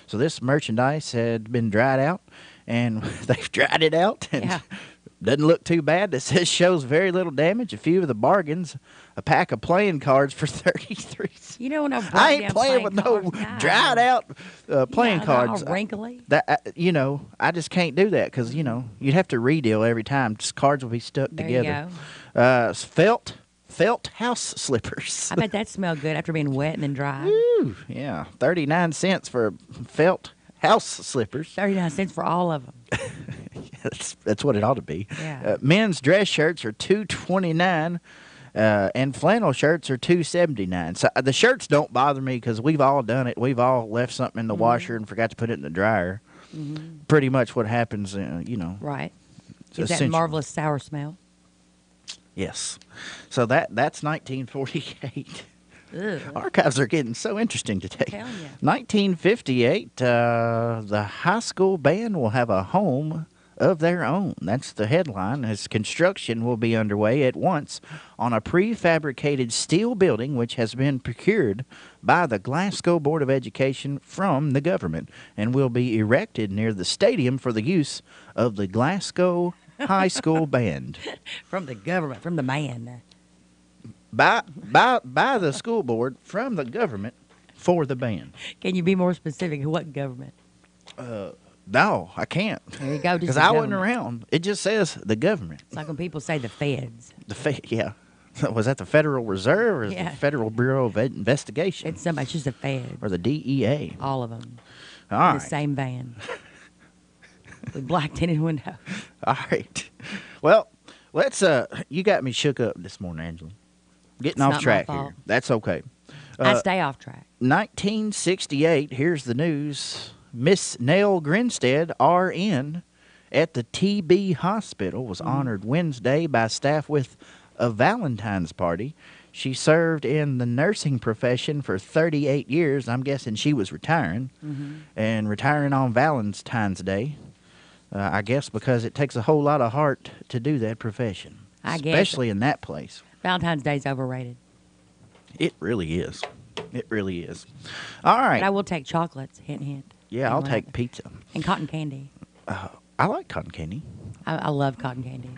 So this merchandise had been dried out, and they've dried it out, and doesn't look too bad. It says shows very little damage. A few of the bargains, a pack of playing cards for $33. You know, when I ain't playing with no dried out playing cards. All wrinkly. That I just can't do that because you'd have to redeal every time. Just cards will be stuck together. You go. Felt house slippers. I bet that smelled good after being wet and then dry. Ooh, yeah, 39 cents for felt house slippers. 39 cents for all of them. That's what it ought to be. Yeah. Men's dress shirts are $2.29, and flannel shirts are $2.79. So the shirts don't bother me because we've all done it. We've all left something in the washer and forgot to put it in the dryer. Pretty much what happens, Right. Is that marvelous sour smell? Yes. So that's 1948. Ugh. Archives are getting so interesting today. Tell ya. 1958, the high school band will have a home of their own. That's the headline, as construction will be underway at once on a prefabricated steel building which has been procured by the Glasgow Board of Education from the government and will be erected near the stadium for the use of the Glasgow High School Band. From the government, from the man. by the school board from the government for the band. Can you be more specific? What government? No, I can't. There you go. Because I wasn't around. It just says the government. It's like when people say the feds. Yeah. Was that the Federal Reserve or the Federal Bureau of Investigation? It's just the feds. Or the DEA. All of them. All in right. the same van. With black tinted windows. All right. Well, let's, you got me shook up this morning, Angela. Getting off track here. That's okay. I stay off track. 1968, here's the news. Miss Nell Grinstead, RN, at the TB Hospital was honored Wednesday by staff with a Valentine's party. She served in the nursing profession for 38 years. I'm guessing she was retiring, and retiring on Valentine's Day. I guess because it takes a whole lot of heart to do that profession, especially in that place. Valentine's Day's overrated. It really is. It really is. All right. But I will take chocolates. Hint, hint. Yeah, I'll take pizza. And cotton candy. I like cotton candy. I love cotton candy.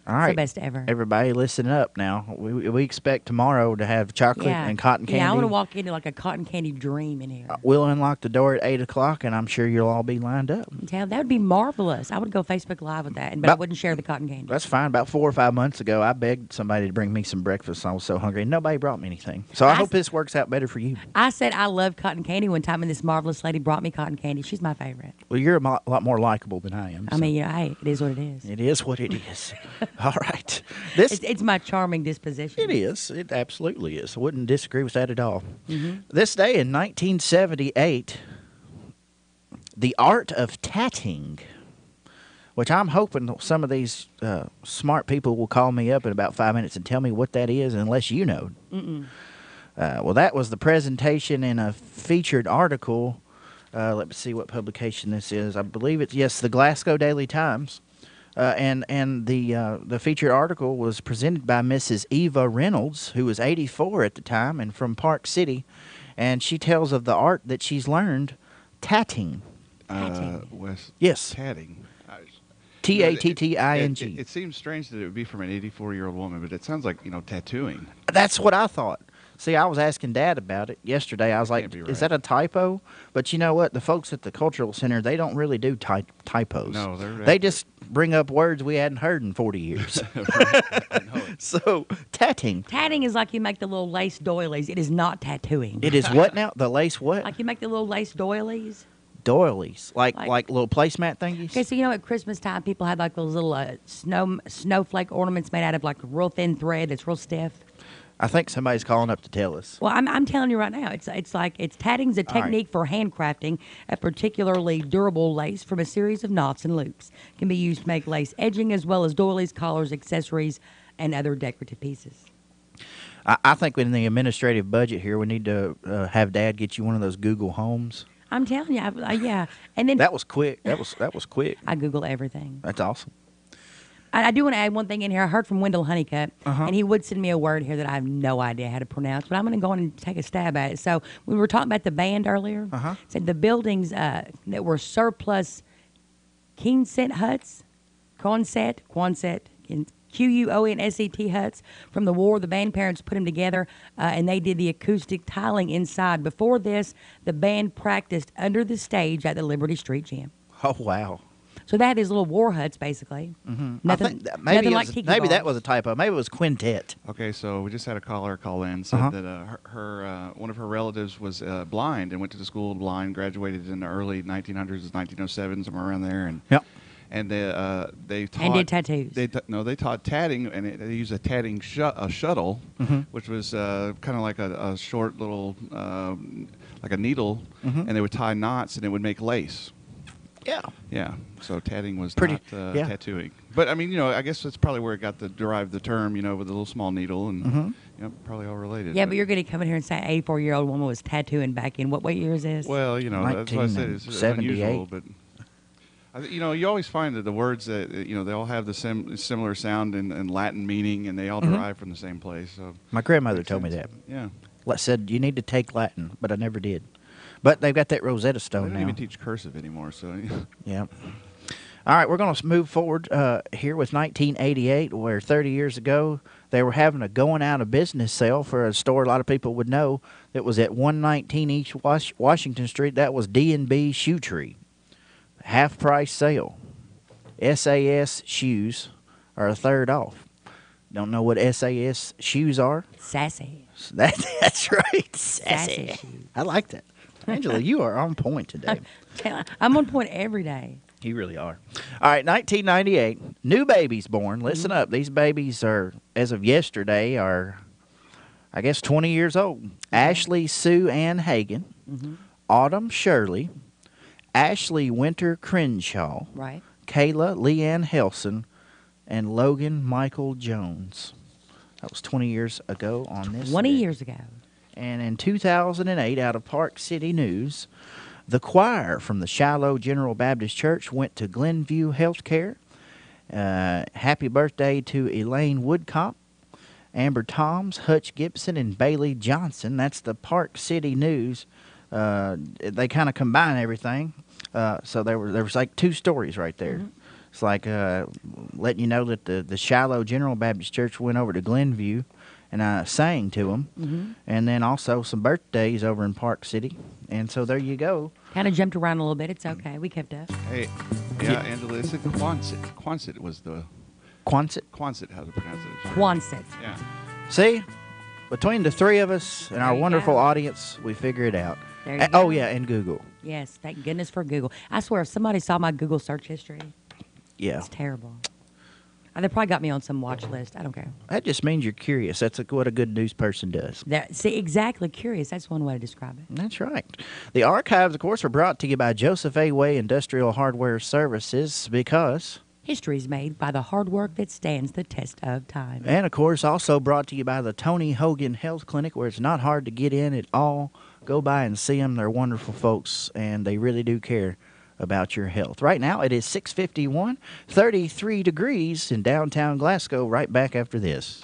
All right. It's the best ever. Everybody listen up now. We expect tomorrow to have chocolate and cotton candy. Yeah, I want to walk into like a cotton candy dream in here. We'll unlock the door at 8 o'clock, and I'm sure you'll all be lined up. Yeah, that would be marvelous. I would go Facebook Live with that, but I wouldn't share the cotton candy. That's fine. About 4 or 5 months ago, I begged somebody to bring me some breakfast. I was so hungry, and nobody brought me anything. So I hope this works out better for you. I said I love cotton candy one time, and this marvelous lady brought me cotton candy. She's my favorite. Well, you're a lot more likable than I am. I mean, hey, it is what it is. It is what it is. All right. It's my charming disposition. It is. It absolutely is. I wouldn't disagree with that at all. This day in 1978, the art of tatting, which I'm hoping some of these smart people will call me up in about 5 minutes and tell me what that is, unless you know. Well, that was the presentation in a featured article. Let me see what publication this is. I believe it's, the Glasgow Daily Times. And the featured article was presented by Mrs. Eva Reynolds, who was 84 at the time and from Park City, and she tells of the art that she's learned, tatting. Yes. Tatting. Tatting. It seems strange that it would be from an 84-year-old woman, but it sounds like, tattooing. That's what I thought. See, I was asking Dad about it yesterday. I was like, is that a typo? But you know what? The folks at the Cultural Center, they don't really do typos. No, they just bring up words we hadn't heard in 40 years. So, tatting. Tatting is like you make the little lace doilies. It is not tattooing. It is what now? The lace what? Like you make the little lace doilies. Doilies. Like little placemat thingies? Okay, so you know at Christmas time, people had like those little snowflake ornaments made out of like real thin thread that's real stiff. I think somebody's calling up to tell us. Well, I'm telling you right now, it's tatting's a technique for handcrafting a particularly durable lace from a series of knots and loops. It can be used to make lace edging as well as doilies, collars, accessories, and other decorative pieces. I think in the administrative budget here, we need to have Dad get you one of those Google Homes. I'm telling you, yeah. And then that was quick. That was quick. I Google everything. That's awesome. I do want to add one thing in here. I heard from Wendell Honeycutt, and he would send me a word here that I have no idea how to pronounce, but I'm going to go on and take a stab at it. So we were talking about the band earlier. Said the buildings that were surplus Quonset huts, Quonset, Quonset huts from the war. The band parents put them together, and they did the acoustic tiling inside. Before this, the band practiced under the stage at the Liberty Street Gym. Oh, wow. So that is little war huts, basically. I Nothing, think maybe like tiki maybe that bars. was a typo. Maybe it was quintet. Okay, so we just had a caller call in, said that her one of her relatives was blind and went to the school blind, graduated in the early 1900s, 1907, somewhere around there, and and they taught and did tattoos. They taught tatting, and they used a tatting shuttle, which was kind of like a short little like a needle, and they would tie knots, and it would make lace. Yeah. So tatting was not tattooing. But I mean, I guess that's probably where it derived the term, with a little small needle, and probably all related. Yeah, but you're going to come in here and say an 84-year-old woman was tattooing back in what year is this? Well, that's what I said. It's unusual, but you always find that the words that they all have the similar sound and Latin meaning, and they all derive from the same place. So my grandmother told me that. Yeah, said you need to take Latin, but I never did. But they've got that Rosetta Stone now. They don't now. even teach cursive anymore, so... Yeah. All right, we're going to move forward here with 1988, where 30 years ago they were having a going out of business sale for a store a lot of people would know that was at 119 East Washington Street. That was D&B Shoe Tree. Half price sale. SAS shoes are a third off. Don't know what SAS shoes are? Sassy. That's right. Sassy. I like that. Angela, you are on point today. I'm on point every day. You really are. All right, 1998, new babies born. Listen up. These babies are, as of yesterday, are, I guess, 20 years old. Ashley Sue Ann Hagan, Autumn Shirley, Ashley Winter Crenshaw, right? Kayla Leanne Helson, and Logan Michael Jones. That was 20 years ago on this 20 day. years ago. And in 2008, out of Park City News, the choir from the Shiloh General Baptist Church went to Glenview Healthcare. Happy birthday to Elaine Woodcop, Amber Toms, Hutch Gibson, and Bailey Johnson. That's the Park City News. They kind of combine everything. So there was like two stories right there. It's like letting you know that the Shiloh General Baptist Church went over to Glenview and sang to them. And then also some birthdays over in Park City. And so there you go. Kind of jumped around a little bit. It's okay. We kept up. Hey, yeah, Angela, it's Quonset. Quonset was the... Quonset? Quonset, how to pronounce it. Quonset. Yeah. See? Between the three of us and our wonderful audience, we figure it out. There you go. Oh, yeah, and Google. Yes, thank goodness for Google. I swear, if somebody saw my Google search history, Yeah. it's terrible. They probably got me on some watch list. I don't care. That just means you're curious. That's what a good news person does. See, exactly, curious. That's one way to describe it. That's right. The archives, of course, are brought to you by Joseph A. Way Industrial Hardware Services because... history is made by the hard work that stands the test of time. And, of course, also brought to you by the Tony Hogan Health Clinic, where it's not hard to get in at all. Go by and see them. They're wonderful folks, and they really do care about your health. Right now, it is 6:51, 33 degrees in downtown Glasgow. Right back after this.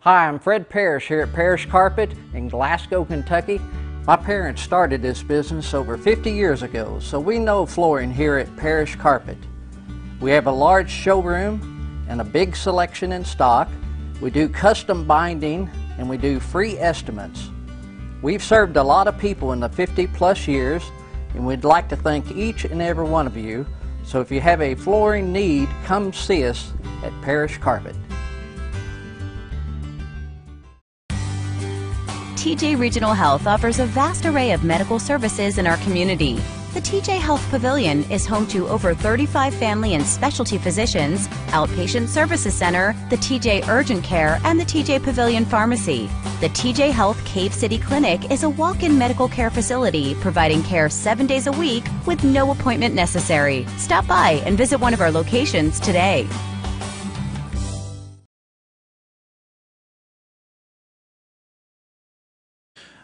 Hi, I'm Fred Parrish here at Parrish Carpet in Glasgow, Kentucky. My parents started this business over 50 years ago, so we know flooring here at Parrish Carpet. We have a large showroom and a big selection in stock. We do custom binding and we do free estimates. We've served a lot of people in the 50+ years, and we'd like to thank each and every one of you. So if you have a flooring need, come see us at Parrish Carpet. TJ Regional Health offers a vast array of medical services in our community. The TJ Health Pavilion is home to over 35 family and specialty physicians, outpatient services center, the TJ Urgent Care, and the TJ Pavilion Pharmacy. The TJ Health Cave City Clinic is a walk-in medical care facility providing care 7 days a week with no appointment necessary. Stop by and visit one of our locations today.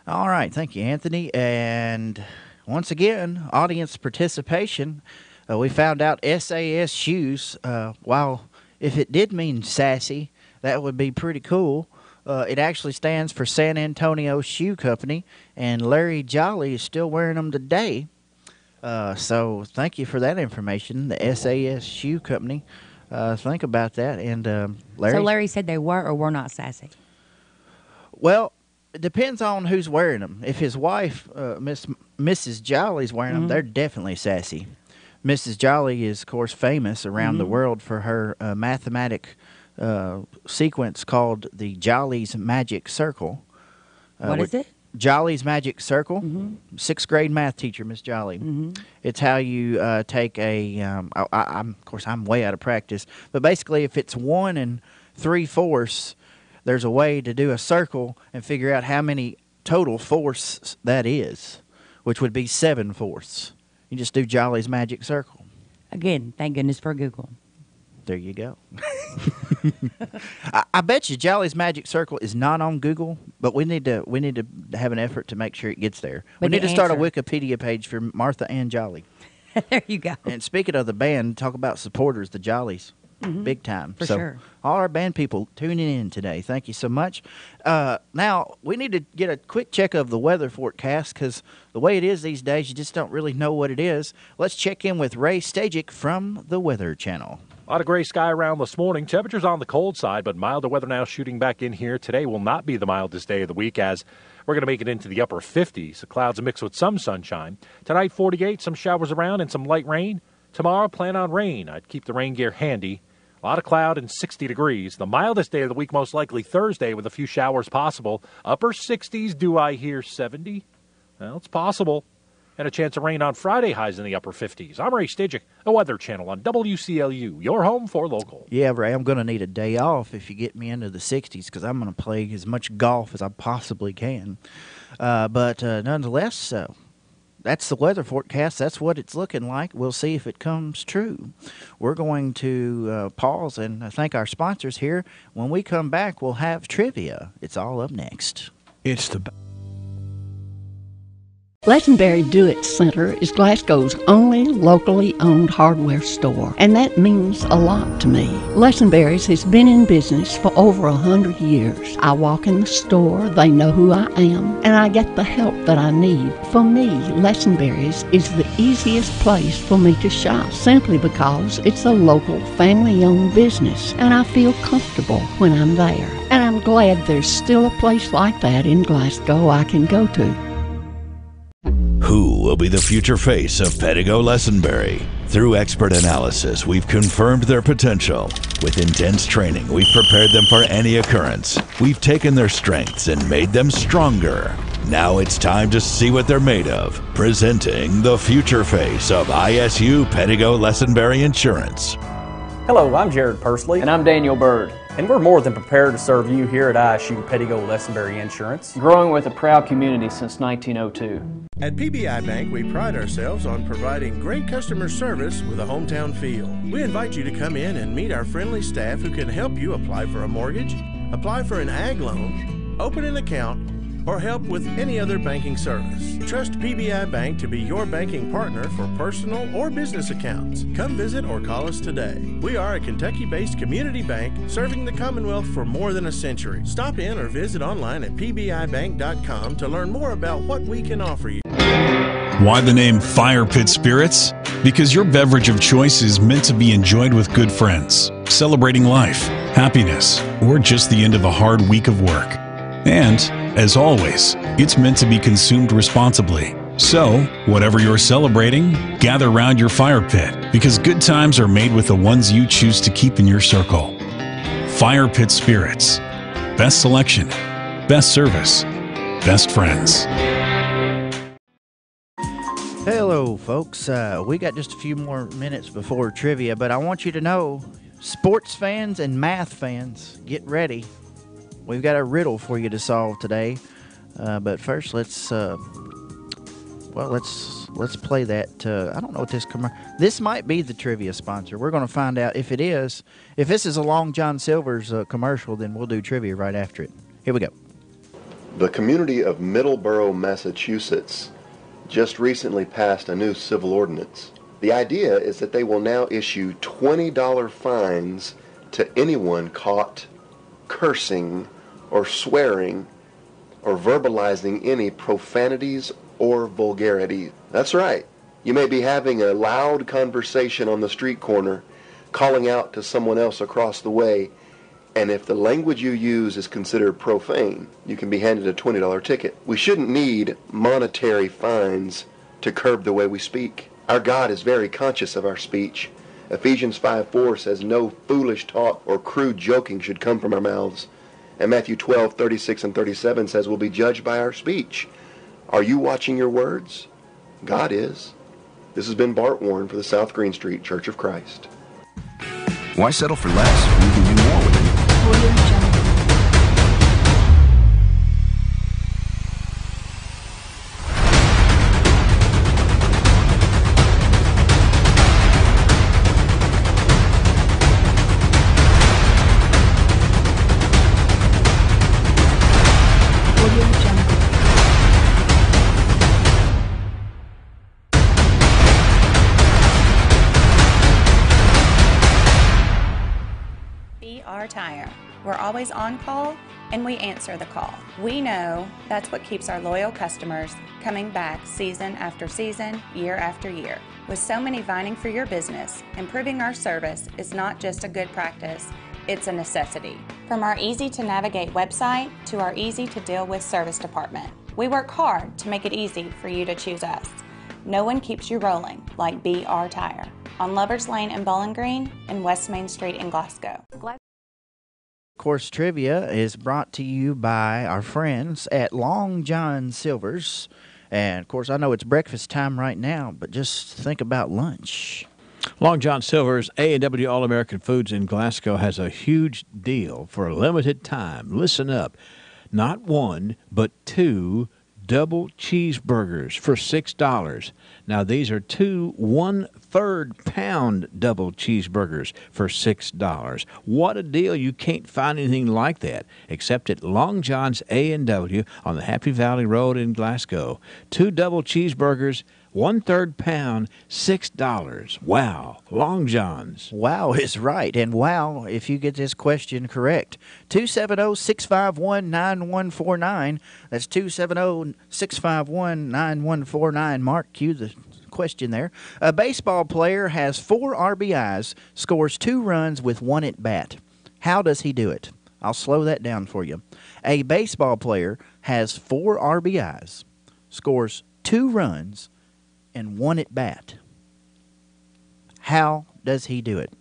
All right, thank you, Anthony. And once again, audience participation. We found out SAS shoes, while if it did mean sassy, that would be pretty cool. It actually stands for San Antonio Shoe Company, and Larry Jolly is still wearing them today. So thank you for that information, the SAS Shoe Company. Think about that. And Larry. So Larry said they were or were not sassy? Well, it depends on who's wearing them. If his wife, Mrs. Jolly's wearing them, they're definitely sassy. Mrs. Jolly is, of course, famous around the world for her mathematic sequence called the Jolly's Magic Circle. What is it? Jolly's Magic Circle. 6th grade math teacher, Miss Jolly. It's how you take a, of course, I'm way out of practice, but basically if it's 1 3/4, there's a way to do a circle and figure out how many total fourths that is, which would be 7/4. You just do Jolly's Magic Circle. Again, thank goodness for Google. There you go. I bet you Jolly's Magic Circle is not on Google, but we need to have an effort to make sure it gets there. But we need to start a answer. Wikipedia page for Martha and Jolly. There you go. And speaking of the band, talk about supporters, the Jollies. Mhm. Big time. For so sure. all our band people tuning in today. Thank you so much. Now, we need to get a quick check of the weather forecast because the way it is these days, you just don't really know what it is. Let's check in with Ray Stajic from the Weather Channel. A lot of gray sky around this morning. Temperatures on the cold side, but milder weather now shooting back in here. Today will not be the mildest day of the week as we're going to make it into the upper 50s. The clouds mix with some sunshine. Tonight, 48, some showers around and some light rain. Tomorrow, plan on rain. I'd keep the rain gear handy. A lot of cloud and 60 degrees. The mildest day of the week most likely Thursday with a few showers possible. Upper 60s, do I hear 70? Well, it's possible. And a chance of rain on Friday, highs in the upper 50s. I'm Ray Stajic, the Weather Channel on WCLU, your home for local. Yeah, Ray, I'm going to need a day off if you get me into the 60s because I'm going to play as much golf as I possibly can. But nonetheless, that's the weather forecast. That's what it's looking like. We'll see if it comes true. We're going to pause and thank our sponsors here. When we come back, we'll have trivia. It's all up next. It's the Lesenberry Do-It Center is Glasgow's only locally owned hardware store, and that means a lot to me. Lesenberry's has been in business for over 100 years. I walk in the store, they know who I am, and I get the help that I need. For me, Lesenberry's is the easiest place for me to shop, simply because it's a local family-owned business, and I feel comfortable when I'm there. And I'm glad there's still a place like that in Glasgow I can go to. Who will be the future face of Pedigo Lesenberry? Through expert analysis, we've confirmed their potential. With intense training, we've prepared them for any occurrence. We've taken their strengths and made them stronger. Now it's time to see what they're made of. Presenting the future face of ISU Pedigo Lesenberry Insurance. Hello, I'm Jared Persley. And I'm Daniel Bird. And we're more than prepared to serve you here at ISU Pedigo Lesenberry Insurance. Growing with a proud community since 1902. At PBI Bank, we pride ourselves on providing great customer service with a hometown feel. We invite you to come in and meet our friendly staff who can help you apply for a mortgage, apply for an ag loan, open an account, or help with any other banking service. Trust PBI Bank to be your banking partner for personal or business accounts. Come visit or call us today. We are a Kentucky-based community bank serving the Commonwealth for more than a century. Stop in or visit online at pbibank.com to learn more about what we can offer you. Why the name Fire Pit Spirits? Because your beverage of choice is meant to be enjoyed with good friends, celebrating life, happiness, or just the end of a hard week of work. And, as always, it's meant to be consumed responsibly. So, whatever you're celebrating, gather round your fire pit, because good times are made with the ones you choose to keep in your circle. Fire Pit Spirits. Best selection, best service, best friends. Hello, folks. We got just a few more minutes before trivia, but I want you to know, sports fans and math fans, get ready. We've got a riddle for you to solve today, but first let's play that. I don't know what this commercial. This might be the trivia sponsor. We're going to find out if it is. If this is a Long John Silver's commercial, then we'll do trivia right after it. Here we go. The community of Middleborough, Massachusetts, just recently passed a new civil ordinance. The idea is that they will now issue $20 fines to anyone caught cursing or swearing or verbalizing any profanities or vulgarity. That's right. You may be having a loud conversation on the street corner, calling out to someone else across the way, and if the language you use is considered profane, you can be handed a $20 ticket. We shouldn't need monetary fines to curb the way we speak. Our God is very conscious of our speech. Ephesians 5:4 says no foolish talk or crude joking should come from our mouths. And Matthew 12:36 and 37 says we'll be judged by our speech. Are you watching your words? God is. This has been Bart Warren for the South Green Street Church of Christ. Why settle for less when you can do more with it? We're always on call, and we answer the call. We know that's what keeps our loyal customers coming back season after season, year after year. With so many vying for your business, improving our service is not just a good practice, it's a necessity. From our easy-to-navigate website to our easy-to-deal-with service department, we work hard to make it easy for you to choose us. No one keeps you rolling like BR Tire on Lovers Lane in Bowling Green and West Main Street in Glasgow. Of course, trivia is brought to you by our friends at Long John Silver's. And, of course, I know it's breakfast time right now, but just think about lunch. Long John Silver's A&W All-American Foods in Glasgow has a huge deal for a limited time. Listen up. Not one, but 2 double cheeseburgers for $6. Now, these are 2 1/3-pound double cheeseburgers for $6. What a deal. You can't find anything like that except at Long John's A&W on the Happy Valley Road in Glasgow. 2 double cheeseburgers, 1/3 pound, $6. Wow. Long John's. Wow is right. And wow, if you get this question correct. 270-651-9149. That's 270-651-9149. Mark, cue the question there. A baseball player has 4 RBIs, scores 2 runs with 1 at bat. How does he do it? I'll slow that down for you. A baseball player has 4 RBIs, scores 2 runs, and 1 at bat. How does he do it?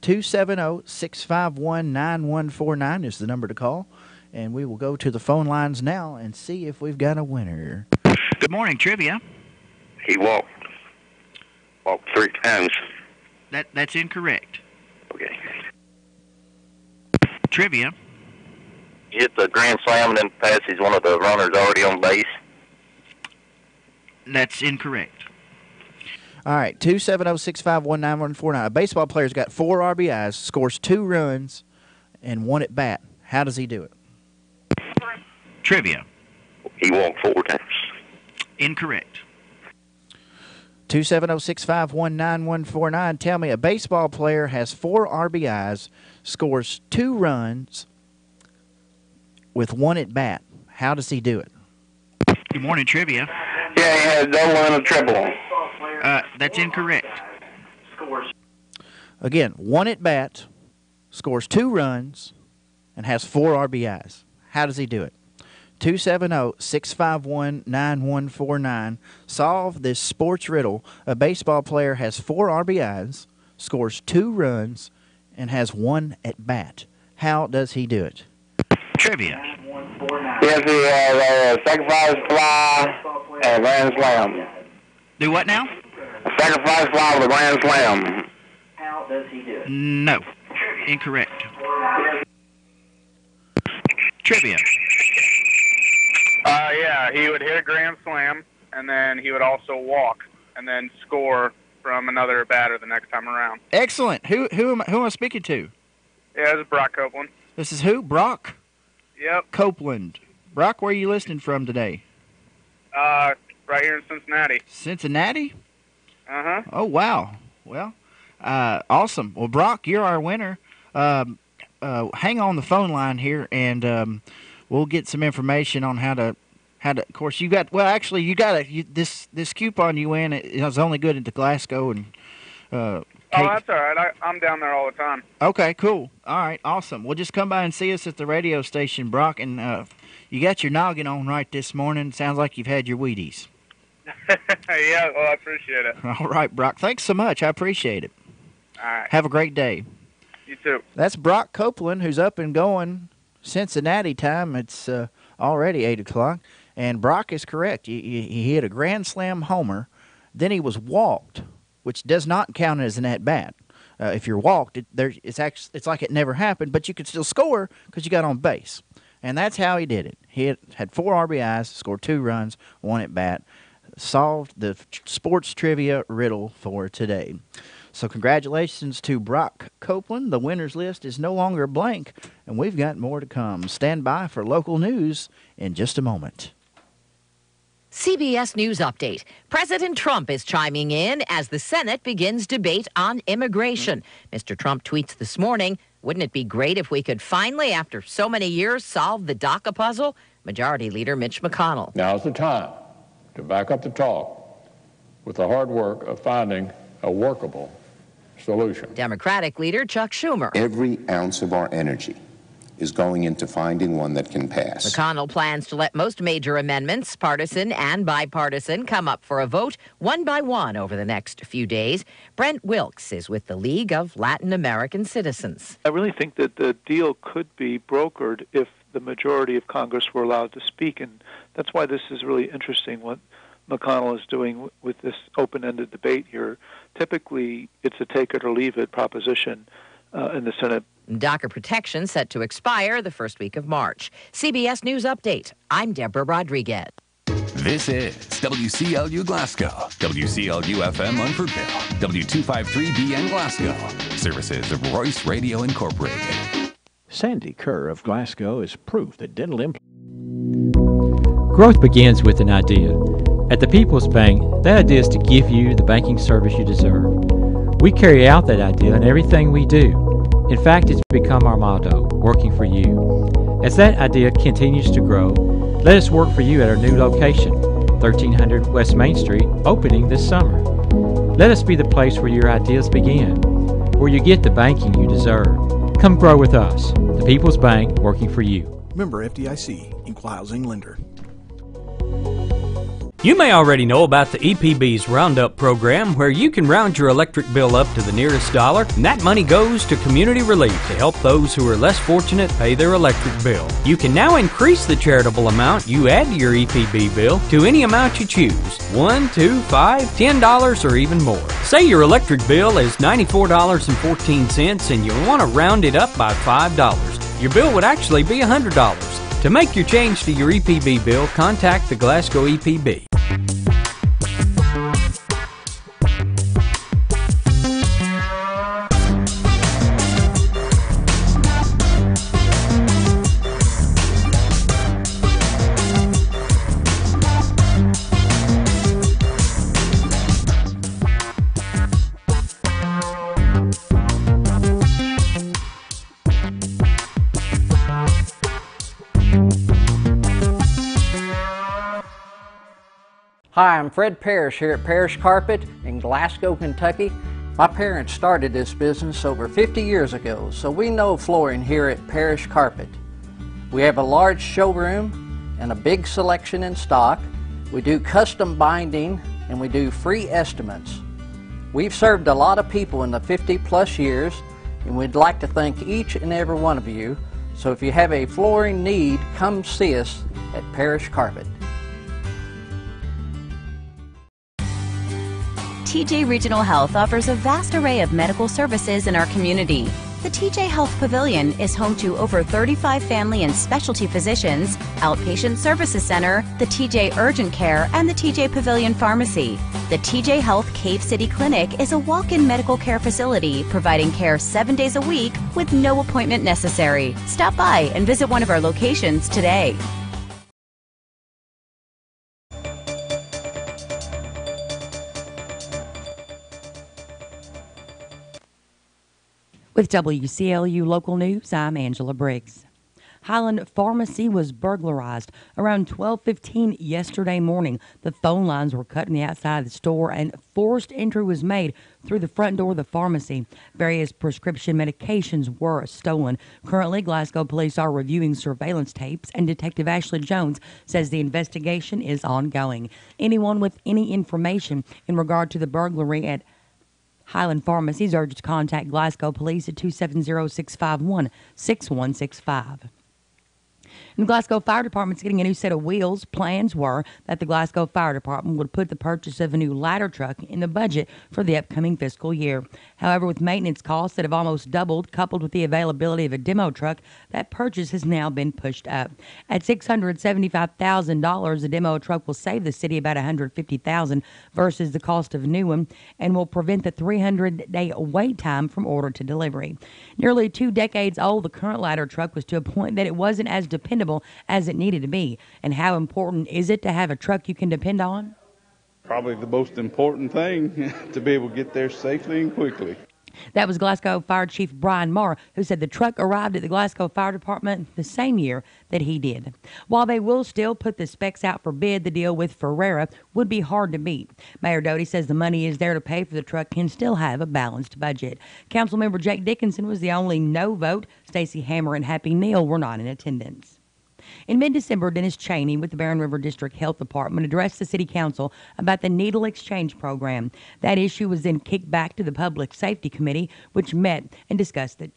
270-651-9149 is the number to call, and we will go to the phone lines now and see if we've got a winner. Good morning, trivia. He walked 3 times. That's incorrect. Okay. Trivia. He hit the grand slam and then passes one of the runners already on base. That's incorrect. All right, 270-651-9149. A baseball player's got 4 RBIs, scores 2 runs, and 1 at bat. How does he do it? Trivia. He walked 4 times. Incorrect. 270-651-9149. Tell me, a baseball player has 4 RBIs, scores 2 runs with 1 at bat. How does he do it? Good morning, trivia. Yeah, he had a double and a triple. That's incorrect. Again, 1 at bat, scores 2 runs, and has 4 RBIs. How does he do it? 270-651-9149. Solve this sports riddle. A baseball player has 4 RBIs, scores 2 runs, and has 1 at bat. How does he do it? Trivia. Yes, he has a sacrifice fly and a grand slam. Do what now? A sacrifice fly with a grand slam. How does he do it? No. Incorrect. Trivia. Yeah, he would hit a grand slam, and then he would also walk, and then score from another batter the next time around. Excellent. Who am I speaking to? Yeah, this is Brock Copeland. This is who? Brock? Yep. Copeland. Brock, where are you listening from today? Right here in Cincinnati. Cincinnati? Uh-huh. Oh, wow. Well, awesome. Well, Brock, you're our winner. Hang on the phone line here, and we'll get some information on how to. Of course, you got. Well, actually, this coupon you win. It was only good into Glasgow and. Oh, that's all right. I'm down there all the time. Okay, cool. All right, awesome. Well, just come by and see us at the radio station, Brock. And you got your noggin on right this morning. Sounds like you've had your Wheaties. Yeah, well, I appreciate it. All right, Brock. Thanks so much. I appreciate it. All right. Have a great day. You too. That's Brock Copeland, who's up and going Cincinnati time. It's already 8 o'clock. And Brock is correct. He hit a grand slam homer. Then he was walked, which does not count as an at-bat. If you're walked, it's like it never happened, but you could still score because you got on base. And that's how he did it. He had 4 RBIs, scored 2 runs, 1 at-bat. Solved the sports trivia riddle for today. So congratulations to Brock Copeland. The winner's list is no longer blank, and we've got more to come. Stand by for local news in just a moment. CBS News Update. President Trump is chiming in as the Senate begins debate on immigration. Mr. Trump tweets this morning, Wouldn't it be great if we could finally, after so many years, solve the DACA puzzle? Majority Leader Mitch McConnell. Now's the time to back up the talk with the hard work of finding a workable solution. Democratic Leader Chuck Schumer. Every ounce of our energy is going into finding one that can pass. McConnell plans to let most major amendments, partisan and bipartisan, come up for a vote one by one over the next few days. Brent Wilkes is with the League of Latin American Citizens. I really think that the deal could be brokered if the majority of Congress were allowed to speak, and that's why this is really interesting, what McConnell is doing with this open-ended debate here. Typically, it's a take-it-or-leave-it proposition in the Senate. DACA protection set to expire the first week of March. CBS News Update. I'm Deborah Rodriguez. This is WCLU Glasgow, WCLU-FM Munfordville, W253BN Glasgow, services of Royce Radio Incorporated. Sandy Kerr of Glasgow is proof that dental implants. Growth begins with an idea. At the People's Bank, that idea is to give you the banking service you deserve. We carry out that idea in everything we do. In fact, it's become our motto, working for you. As that idea continues to grow, let us work for you at our new location, 1300 West Main Street, opening this summer. Let us be the place where your ideas begin, where you get the banking you deserve. Come grow with us. The People's Bank, working for you. Member FDIC, Equal Housing Lender. You may already know about the EPB's Roundup program, where you can round your electric bill up to the nearest dollar, and that money goes to community relief to help those who are less fortunate pay their electric bill. You can now increase the charitable amount you add to your EPB bill to any amount you choose, $1, $2, $5, $10, or even more. Say your electric bill is $94.14 and you want to round it up by $5. Your bill would actually be $100. To make your change to your EPB bill, contact the Glasgow EPB. Hi, I'm Fred Parrish here at Parrish Carpet in Glasgow, Kentucky. My parents started this business over 50 years ago, so we know flooring here at Parrish Carpet. We have a large showroom and a big selection in stock. We do custom binding and we do free estimates. We've served a lot of people in the 50-plus years, and we'd like to thank each and every one of you. So if you have a flooring need, come see us at Parrish Carpet. TJ Regional Health offers a vast array of medical services in our community. The TJ Health Pavilion is home to over 35 family and specialty physicians, outpatient services center, the TJ Urgent Care, and the TJ Pavilion Pharmacy. The TJ Health Cave City Clinic is a walk-in medical care facility providing care 7 days a week with no appointment necessary. Stop by and visit one of our locations today. With WCLU Local News, I'm Angela Briggs. Highland Pharmacy was burglarized around 12:15 yesterday morning. The phone lines were cut on the outside of the store and forced entry was made through the front door of the pharmacy. Various prescription medications were stolen. Currently, Glasgow police are reviewing surveillance tapes, and Detective Ashley Jones says the investigation is ongoing. Anyone with any information in regard to the burglary at Highland Pharmacy is urged to contact Glasgow Police at 270-651-6165. And the Glasgow Fire Department's getting a new set of wheels. Plans were that the Glasgow Fire Department would put the purchase of a new ladder truck in the budget for the upcoming fiscal year. However, with maintenance costs that have almost doubled, coupled with the availability of a demo truck, that purchase has now been pushed up. At $675,000, the demo truck will save the city about $150,000 versus the cost of a new one, and will prevent the 300-day wait time from order to delivery. Nearly 2 decades old, the current ladder truck was to a point that it wasn't as dependable as it needed to be. And how important is it to have a truck you can depend on? Probably the most important thing, to be able to get there safely and quickly. That was Glasgow Fire Chief Brian Marr, who said the truck arrived at the Glasgow Fire Department the same year that he did. While they will still put the specs out for bid, the deal with Ferrera would be hard to beat. Mayor Doty says the money is there to pay for the truck and still have a balanced budget. Councilmember Jake Dickinson was the only no vote. Stacey Hammer and Happy Neal were not in attendance. In mid-December, Dennis Cheney with the Barren River District Health Department addressed the City Council about the needle exchange program. That issue was then kicked back to the Public Safety Committee, which met and discussed it.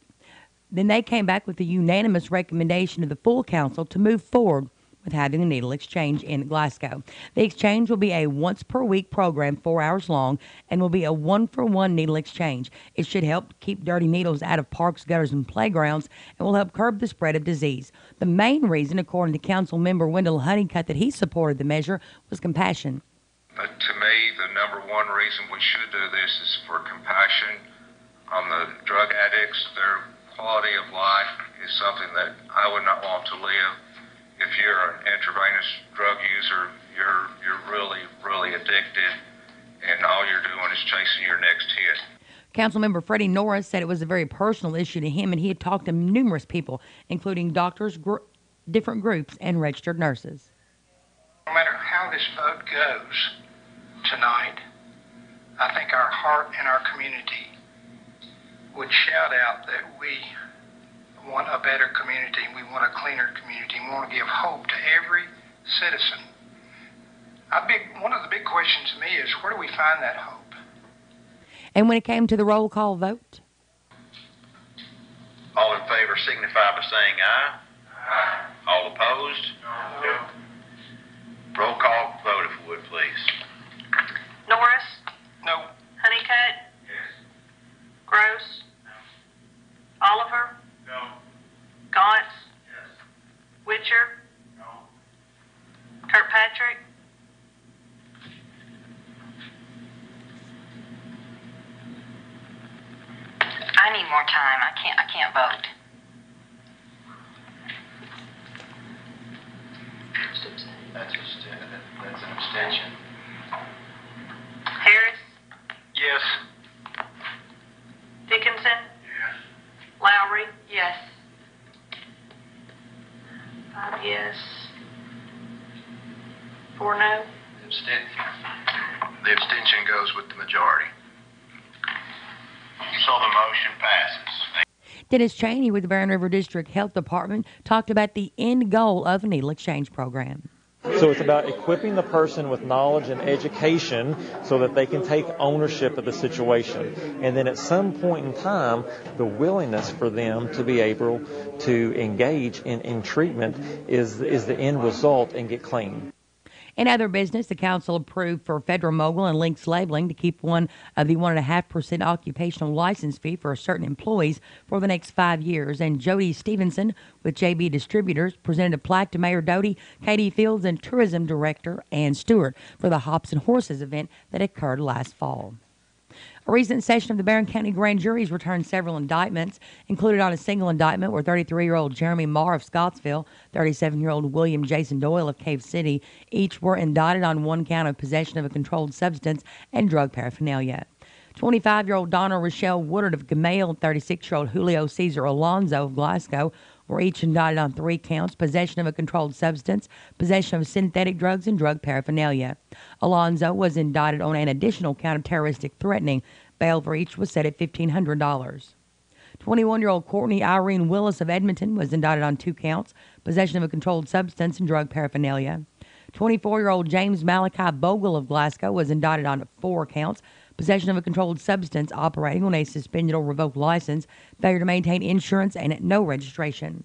Then they came back with a unanimous recommendation to the full council to move forward with having a needle exchange in Glasgow. The exchange will be a once-per-week program, 4 hours long, and will be a one-for-one needle exchange. It should help keep dirty needles out of parks, gutters, and playgrounds, and will help curb the spread of disease. The main reason, according to Council Member Wendell Honeycutt, that he supported the measure was compassion. To me, the number one reason we should do this is for compassion on the drug addicts. Their quality of life is something that I would not want to live. If you're an intravenous drug user, you're really addicted, and all you're doing is chasing your next hit. Councilmember Freddie Norris said it was a very personal issue to him, and he had talked to numerous people, including doctors, different groups, and registered nurses. No matter how this vote goes tonight, I think our heart and our community would shout out that we want a better community, we want a cleaner community, we want to give hope to every citizen. One of the big questions to me is, where do we find that hope? And when it came to the roll call vote? All in favor signify by saying aye. Aye. All opposed? No. Roll call vote, if you would, please. Norris? No. Honeycutt? Yes. Gross? No. Oliver? No. Gotts? Yes. Witcher? No. Kirkpatrick? I need more time. I can't vote. That's an abstention. Harris? Yes. Dickinson? Yes. Lowry? Yes. 5 yes. 4 no. The abstention goes with the majority. So the motion passes. Dennis Cheney with the Barren River District Health Department talked about the end goal of a needle exchange program. So it's about equipping the person with knowledge and education so that they can take ownership of the situation. And then at some point in time, the willingness for them to be able to engage in treatment is the end result and get clean. In other business, the council approved for Federal Mogul and Lynx Labeling to keep one of the 1.5% occupational license fee for certain employees for the next 5 years. And Jody Stevenson with JB Distributors presented a plaque to Mayor Doty, Katie Fields, and Tourism Director Ann Stewart for the Hops and Horses event that occurred last fall. A recent session of the Barren County Grand Juries returned several indictments. Included on a single indictment were 33-year-old Jeremy Marr of Scottsville, 37-year-old William Jason Doyle of Cave City. Each were indicted on one count of possession of a controlled substance and drug paraphernalia. 25-year-old Donna Rochelle Woodard of Gamale and 36-year-old Julio Cesar Alonzo of Glasgow were each indicted on 3 counts: possession of a controlled substance, possession of synthetic drugs, and drug paraphernalia. Alonzo was indicted on an additional count of terroristic threatening. Bail for each was set at $1,500. 21-year-old Courtney Irene Willis of Edmonton was indicted on 2 counts: possession of a controlled substance and drug paraphernalia. 24-year-old James Malachi Bogle of Glasgow was indicted on 4 counts: possession of a controlled substance, operating on a suspended or revoked license, failure to maintain insurance, and no registration.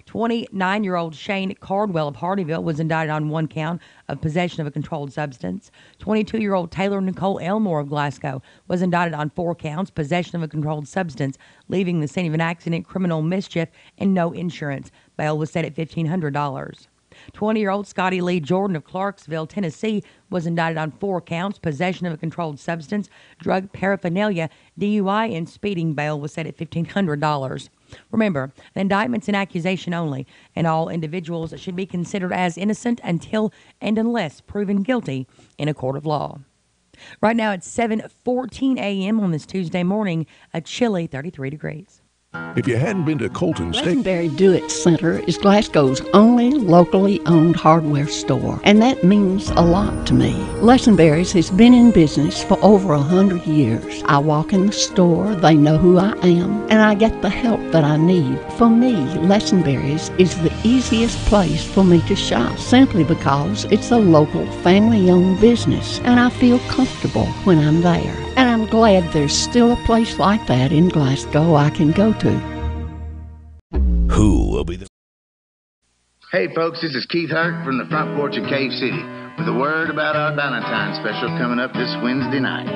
29-year-old Shane Cardwell of Hardyville was indicted on 1 count of possession of a controlled substance. 22-year-old Taylor Nicole Elmore of Glasgow was indicted on 4 counts: possession of a controlled substance, leaving the scene of an accident, criminal mischief, and no insurance. Bail was set at $1,500. 20-year-old Scotty Lee Jordan of Clarksville, Tennessee, was indicted on 4 counts: possession of a controlled substance, drug paraphernalia, DUI, and speeding. Bail was set at $1,500. Remember, the indictment's an accusation only, and all individuals should be considered as innocent until and unless proven guilty in a court of law. Right now it's 7:14 a.m. on this Tuesday morning, a chilly 33 degrees. If you hadn't been to Colton State... Lesenberry Do-It Center is Glasgow's only locally owned hardware store, and that means a lot to me. Lesenberry's has been in business for over 100 years. I walk in the store, they know who I am, and I get the help that I need. For me, Lesenberry's is the easiest place for me to shop, simply because it's a local, family-owned business, and I feel comfortable when I'm there. And I'm glad there's still a place like that in Glasgow I can go to. Who will be the... Hey folks, this is Keith Hurt from the Front Porch of Cave City with a word about our Valentine's special coming up this Wednesday night.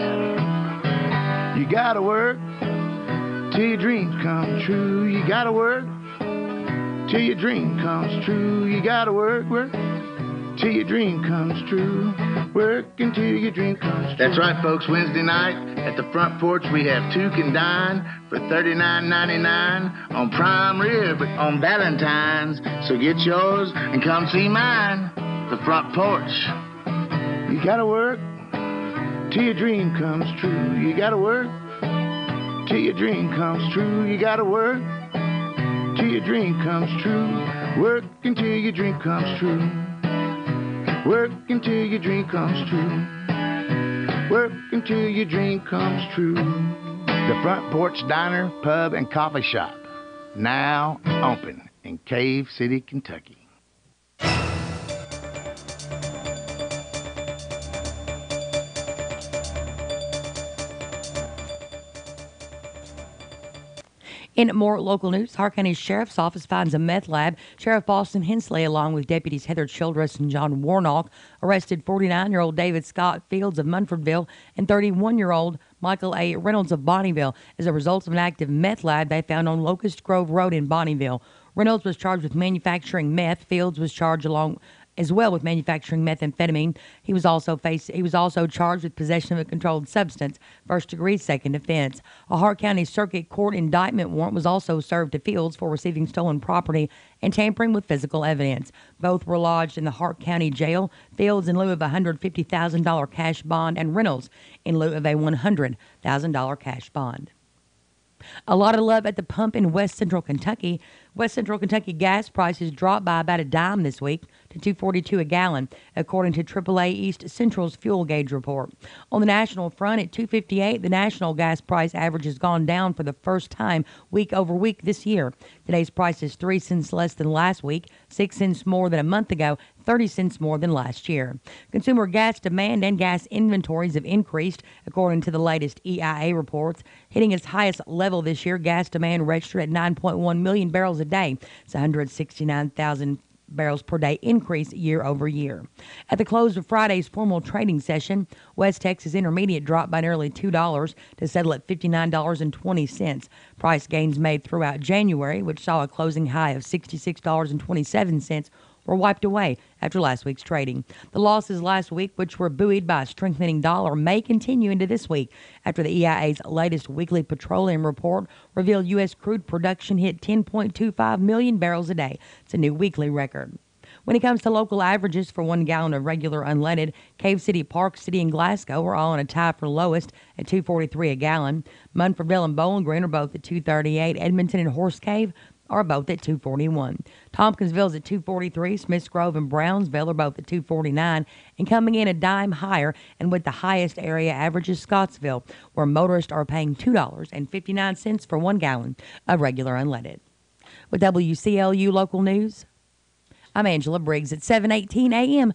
You gotta work till your dreams come true. You gotta work till your dream comes true. You gotta work till your dream comes true. Work until your dream comes true. That's right, folks. Wednesday night at the Front Porch, we have two can dine for $39.99 on prime rib on Valentine's. So get yours and come see mine, the Front Porch. You gotta work till your dream comes true. You gotta work till your dream comes true. You gotta work till your dream comes true. Work until your dream comes true. Work until your dream comes true. Work until your dream comes true. The Front Porch Diner, Pub, and Coffee Shop. Now open in Cave City, Kentucky. In more local news, Hart County Sheriff's Office finds a meth lab. Sheriff Boston Hensley, along with deputies Heather Childress and John Warnock, arrested 49-year-old David Scott Fields of Munfordville and 31-year-old Michael A. Reynolds of Bonnyville as a result of an active meth lab they found on Locust Grove Road in Bonnyville. Reynolds was charged with manufacturing meth. Fields was charged as well with manufacturing methamphetamine. He was also charged with possession of a controlled substance, first-degree second offense. A Hart County Circuit Court indictment warrant was also served to Fields for receiving stolen property and tampering with physical evidence. Both were lodged in the Hart County Jail, Fields in lieu of a $150,000 cash bond and Reynolds in lieu of a $100,000 cash bond. A lot of love at the pump in West Central Kentucky. West Central Kentucky gas prices dropped by about a dime this week to $2.42 a gallon, according to AAA East Central's fuel gauge report. On the national front, at $2.58, the national gas price average has gone down for the first time week over week this year. Today's price is 3 cents less than last week, 6 cents more than a month ago, 30 cents more than last year. Consumer gas demand and gas inventories have increased, according to the latest EIA reports. Hitting its highest level this year, gas demand registered at 9.1 million barrels a day. It's 169,000 barrels per day increase year over year. At the close of Friday's formal trading session, West Texas Intermediate dropped by nearly $2 to settle at $59.20. Price gains made throughout January, which saw a closing high of $66.27, were wiped away after last week's trading. The losses last week, which were buoyed by a strengthening dollar, may continue into this week after the EIA's latest weekly petroleum report revealed U.S. crude production hit 10.25 million barrels a day. It's a new weekly record. When it comes to local averages for 1 gallon of regular unleaded, Cave City, Park City, and Glasgow are all in a tie for lowest at $2.43 a gallon. Munfordville and Bowling Green are both at $2.38. Edmonton and Horse Cave are both at $2.41. Tompkinsville's at $2.43. Smiths Grove and Brownsville are both at $2.49. And coming in a dime higher and with the highest area average is Scottsville, where motorists are paying $2.59 for 1 gallon of regular unleaded. With WCLU Local News, I'm Angela Briggs at 7:18 a.m.,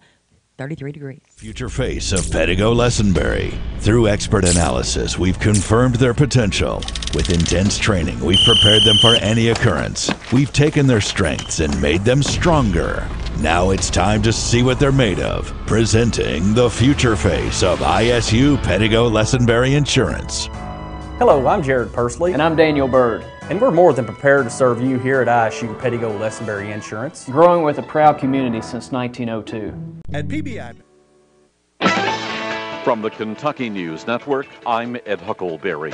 33 degrees. Future face of Pedigo Lesenberry. Through expert analysis, we've confirmed their potential. With intense training, we've prepared them for any occurrence. We've taken their strengths and made them stronger. Now it's time to see what they're made of. Presenting the future face of ISU Pedigo Lesenberry Insurance. Hello, I'm Jared Persley. And I'm Daniel Bird. And we're more than prepared to serve you here at ISU Pedigo Lesenberry Insurance. Growing with a proud community since 1902. At PBI. From the Kentucky News Network, I'm Ed Huckleberry.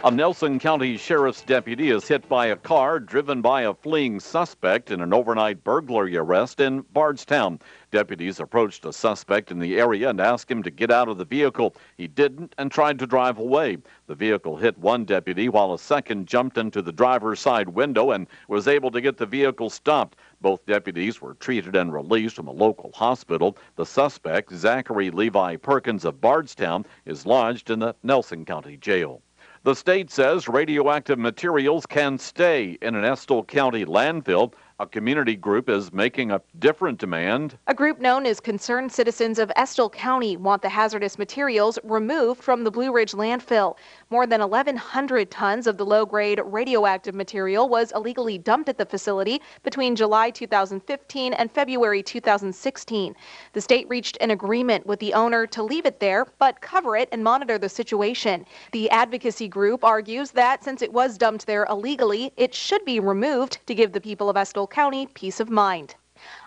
A Nelson County Sheriff's deputy is hit by a car driven by a fleeing suspect in an overnight burglary arrest in Bardstown. Deputies approached a suspect in the area and asked him to get out of the vehicle. He didn't and tried to drive away. The vehicle hit one deputy while a second jumped into the driver's side window and was able to get the vehicle stopped. Both deputies were treated and released from a local hospital. The suspect, Zachary Levi Perkins of Bardstown, is lodged in the Nelson County Jail. The state says radioactive materials can stay in an Estill County landfill. A community group is making a different demand. A group known as Concerned Citizens of Estill County want the hazardous materials removed from the Blue Ridge landfill. More than 1,100 tons of the low-grade radioactive material was illegally dumped at the facility between July 2015 and February 2016. The state reached an agreement with the owner to leave it there, but cover it and monitor the situation. The advocacy group argues that since it was dumped there illegally, it should be removed to give the people of Estill County peace of mind.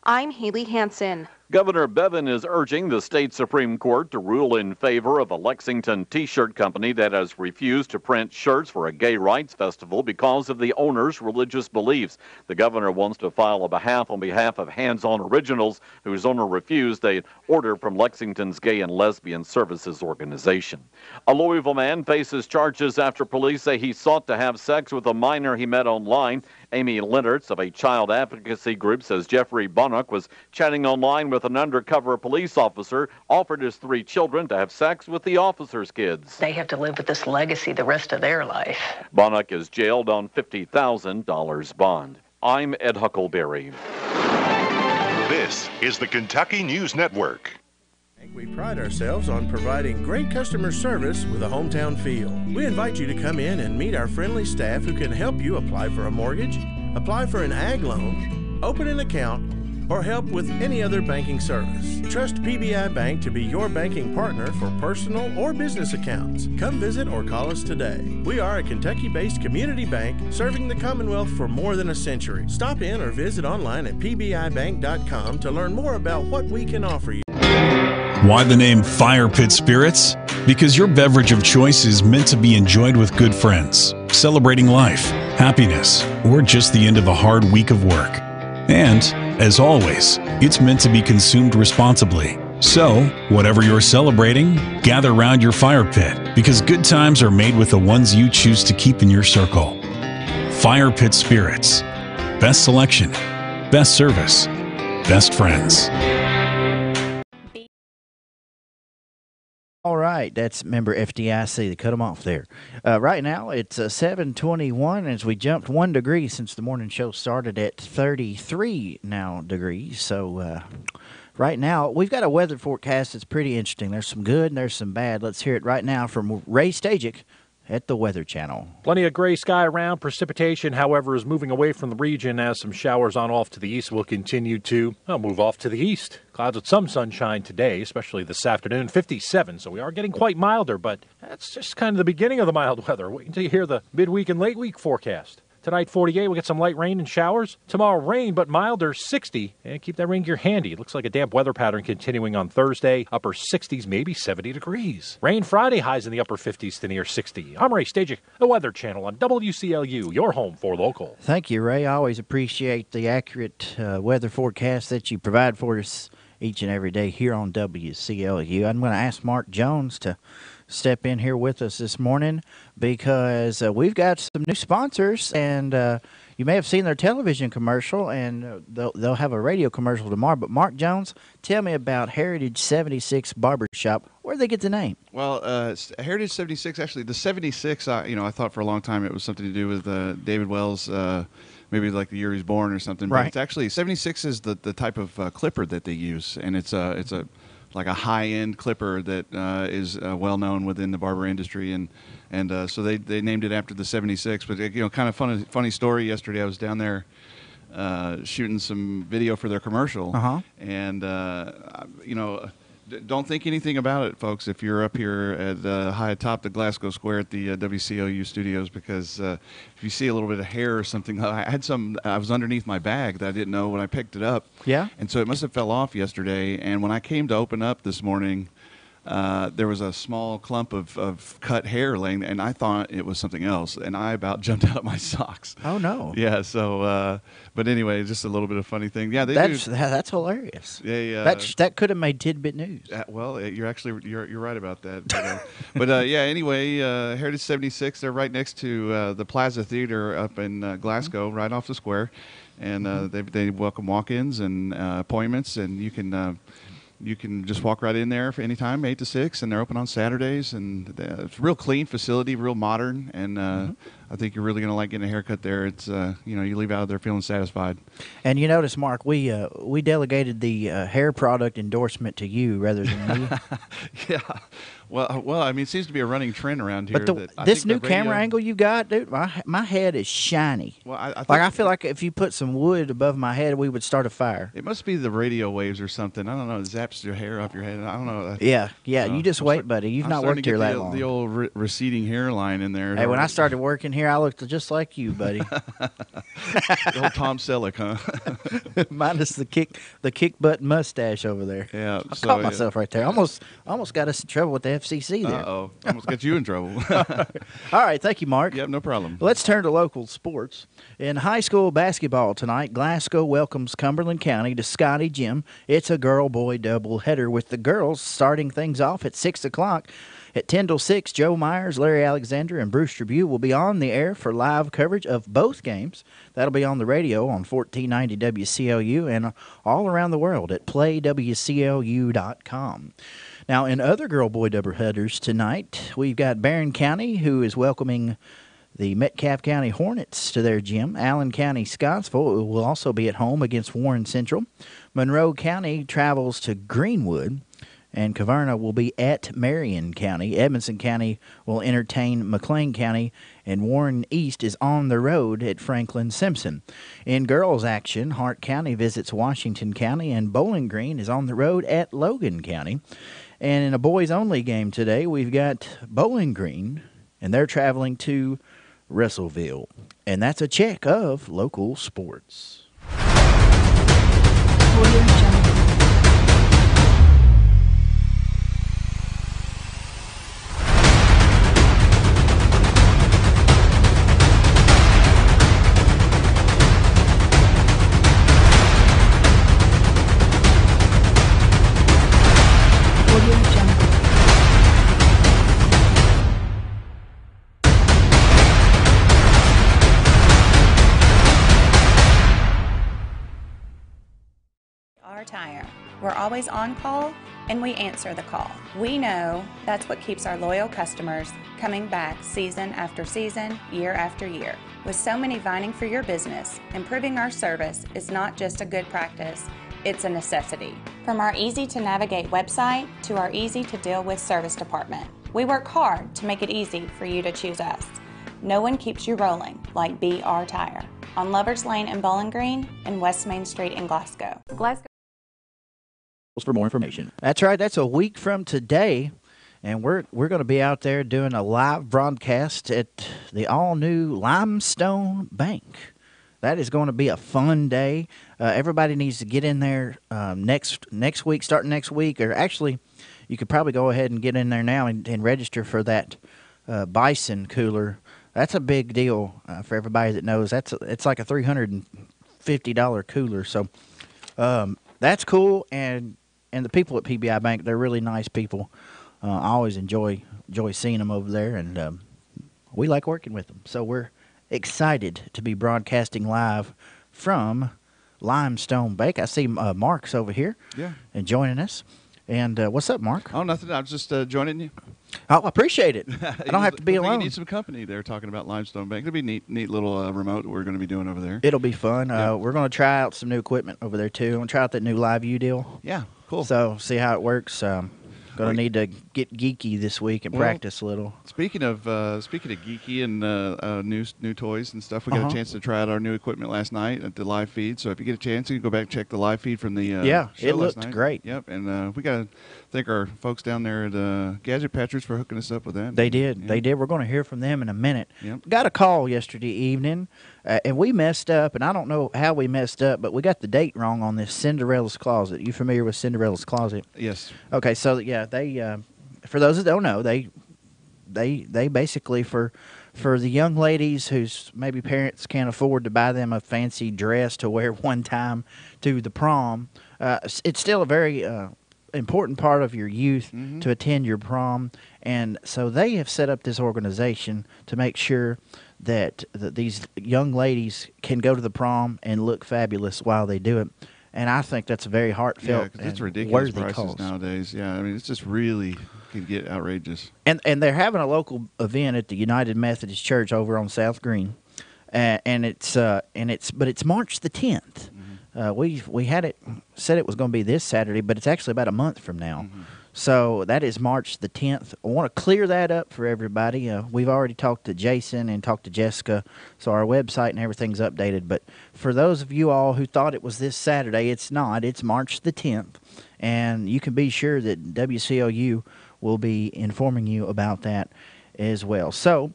I'm Haley Hansen. Governor Bevin is urging the state Supreme Court to rule in favor of a Lexington t-shirt company that has refused to print shirts for a gay rights festival because of the owner's religious beliefs. The governor wants to file a behalf on behalf of Hands On Originals, whose owner refused an order from Lexington's Gay and Lesbian Services Organization. A Louisville man faces charges after police say he sought to have sex with a minor he met online. Amy Lennertz of a child advocacy group says Jeffrey Bunnock was chatting online with an undercover police officer, offered his 3 children to have sex with the officer's kids. They have to live with this legacy the rest of their life. Bunnock is jailed on $50,000 bond. I'm Ed Huckleberry. This is the Kentucky News Network. We pride ourselves on providing great customer service with a hometown feel. We invite you to come in and meet our friendly staff who can help you apply for a mortgage, apply for an ag loan, open an account, or help with any other banking service. Trust PBI Bank to be your banking partner for personal or business accounts. Come visit or call us today. We are a Kentucky-based community bank serving the Commonwealth for more than a century. Stop in or visit online at pbibank.com to learn more about what we can offer you. Why the name Fire Pit Spirits? Because your beverage of choice is meant to be enjoyed with good friends, celebrating life, happiness, or just the end of a hard week of work. And, as always, it's meant to be consumed responsibly. So, whatever you're celebrating, gather round your fire pit, because good times are made with the ones you choose to keep in your circle. Fire Pit Spirits. Best selection, best service, best friends. All right, that's member FDIC. They cut them off there. Right now, it's 7:21 as we jumped 1 degree since the morning show started at 33 now degrees. So right now, we've got a weather forecast that's pretty interesting. There's some good and there's some bad. Let's hear it right now from Ray Stajic at the Weather Channel. Plenty of gray sky around. Precipitation, however, is moving away from the region as some showers on off to the east will continue to move off to the east. Clouds with some sunshine today, especially this afternoon, 57. So we are getting quite milder, but that's just kind of the beginning of the mild weather. Wait until you hear the midweek and late week forecast. Tonight, 48, we'll get some light rain and showers. Tomorrow, rain, but milder, 60. And keep that rain gear handy. It looks like a damp weather pattern continuing on Thursday. Upper 60s, maybe 70 degrees. Rain Friday, highs in the upper 50s to near 60. I'm Ray Stajic, the Weather Channel on WCLU, your home for local. Thank you, Ray. I always appreciate the accurate weather forecast that you provide for us each and every day here on WCLU. I'm going to ask Mark Jones to step in here with us this morning because we've got some new sponsors, and you may have seen their television commercial, and they'll have a radio commercial tomorrow. But Mark Jones, tell me about Heritage 76 Barbershop. Where did they get the name? Well, Heritage 76, actually, the 76, I thought for a long time it was something to do with David Wells, maybe like the year he's born or something. Right. But it's actually, 76 is the type of clipper that they use, and it's like a high-end clipper that is well-known within the barber industry, and so they named it after the 76. But kind of funny story. Yesterday I was down there shooting some video for their commercial, and don't think anything about it, folks, if you're up here at high atop the Glasgow Square at the WCLU studios, because if you see a little bit of hair or something, I was underneath my bag that I didn't know when I picked it up. Yeah. And so it must have fell off yesterday, and when I came to open up this morning, there was a small clump of cut hair laying there, and I thought it was something else, and I about jumped out of my socks. Oh, no. Yeah, so, but anyway, just a little bit of funny thing. Yeah, that's hilarious. Yeah, that could have made tidbit news. Well, you're right about that. But yeah, anyway, Heritage 76, they're right next to the Plaza Theater up in Glasgow, right off the square, and they welcome walk-ins and appointments, and you can just walk right in there for any time, 8 to 6, and they're open on Saturdays. And it's a real clean facility, real modern, and I think you're really going to like getting a haircut there. It's you leave out of there feeling satisfied. And you notice, Mark, we delegated the hair product endorsement to you rather than me. Yeah. Well, I mean, it seems to be a running trend around here. But this new camera angle you got, dude, my head is shiny. Well, I feel like if you put some wood above my head, we would start a fire. It must be the radio waves or something. I don't know. It zaps your hair off your head. I don't know. Yeah. You just wait, buddy. You've not worked here that long. The old receding hairline in there. Hey, when I started working here, I looked just like you, buddy. The old Tom Selleck, huh? Minus the kick butt mustache over there. Yeah. I caught myself right there. Almost got us in trouble with the FCC there. Uh-oh. Almost got you in trouble. All right. Thank you, Mark. Yep, no problem. Let's turn to local sports. In high school basketball tonight, Glasgow welcomes Cumberland County to Scotty Gym. It's a girl-boy doubleheader with the girls starting things off at 6 o'clock. At 10 till 6, Joe Myers, Larry Alexander, and Bruce Tribute will be on the air for live coverage of both games. That'll be on the radio on 1490 WCLU and all around the world at playwclu.com. Now, in other girl-boy doubleheaders tonight, we've got Barron County, who is welcoming the Metcalfe County Hornets to their gym. Allen County Scottsville will also be at home against Warren Central. Monroe County travels to Greenwood, and Caverna will be at Marion County. Edmonson County will entertain McLean County, and Warren East is on the road at Franklin Simpson. In girls action, Hart County visits Washington County, and Bowling Green is on the road at Logan County. And in a boys-only game today, we've got Bowling Green, and they're traveling to Russellville. And that's a check of local sports. Tire. We're always on call and we answer the call. We know that's what keeps our loyal customers coming back season after season, year after year. With so many vying for your business, improving our service is not just a good practice, it's a necessity. From our easy-to-navigate website to our easy-to-deal-with service department, we work hard to make it easy for you to choose us. No one keeps you rolling like BR Tire on Lovers Lane in Bowling Green and West Main Street in Glasgow. For more information. That's right. That's a week from today, and we're going to be out there doing a live broadcast at the all-new Limestone Bank. That is going to be a fun day. Everybody needs to get in there next week, starting next week, or actually, you could probably go ahead and get in there now and register for that Bison cooler. That's a big deal for everybody that knows. It's like a $350 cooler, so that's cool. And the people at PBI Bank, they're really nice people. I always enjoy seeing them over there, and we like working with them. So we're excited to be broadcasting live from Limestone Bank. I see Mark's over here and joining us. And what's up, Mark? Oh, nothing. I was just joining you. Oh, I appreciate it. I don't have to be alone. You need some company there talking about Limestone Bank. It'll be neat little remote that we're going to be doing over there. It'll be fun. We're going to try out some new equipment over there, too. I'm going to try out that new Live View deal. Yeah, cool. So see how it works. Going to need to get geeky this week and practice a little. Speaking of geeky and new toys and stuff, we got a chance to try out our new equipment last night at the live feed. So if you get a chance, you can go back and check the live feed from the show it looked last night. great. Yep, and we got to thank our folks down there at Gadget Patchers for hooking us up with that. They did. They did. We're going to hear from them in a minute. Yep. Got a call yesterday evening, and we messed up, and I don't know how we messed up, but we got the date wrong on this Cinderella's Closet. You familiar with Cinderella's Closet? Yes. Okay, so yeah, they for those that don't know, they basically for the young ladies whose maybe parents can't afford to buy them a fancy dress to wear one time to the prom, it's still a very important part of your youth to attend your prom, and so they have set up this organization to make sure that these young ladies can go to the prom and look fabulous while they do it. And I think that's a very heartfelt and it's ridiculous worthy prices cause nowadays. Yeah, I mean, it's just really can get outrageous. And they're having a local event at the United Methodist Church over on South Green, and it's March the 10th. We had it said it was going to be this Saturday, but it's actually about a month from now. So that is March the 10th. I want to clear that up for everybody. We've already talked to Jason and talked to Jessica, so our website and everything's updated. But for those of you all who thought it was this Saturday, it's not. It's March the 10th, and you can be sure that WCLU will be informing you about that as well. So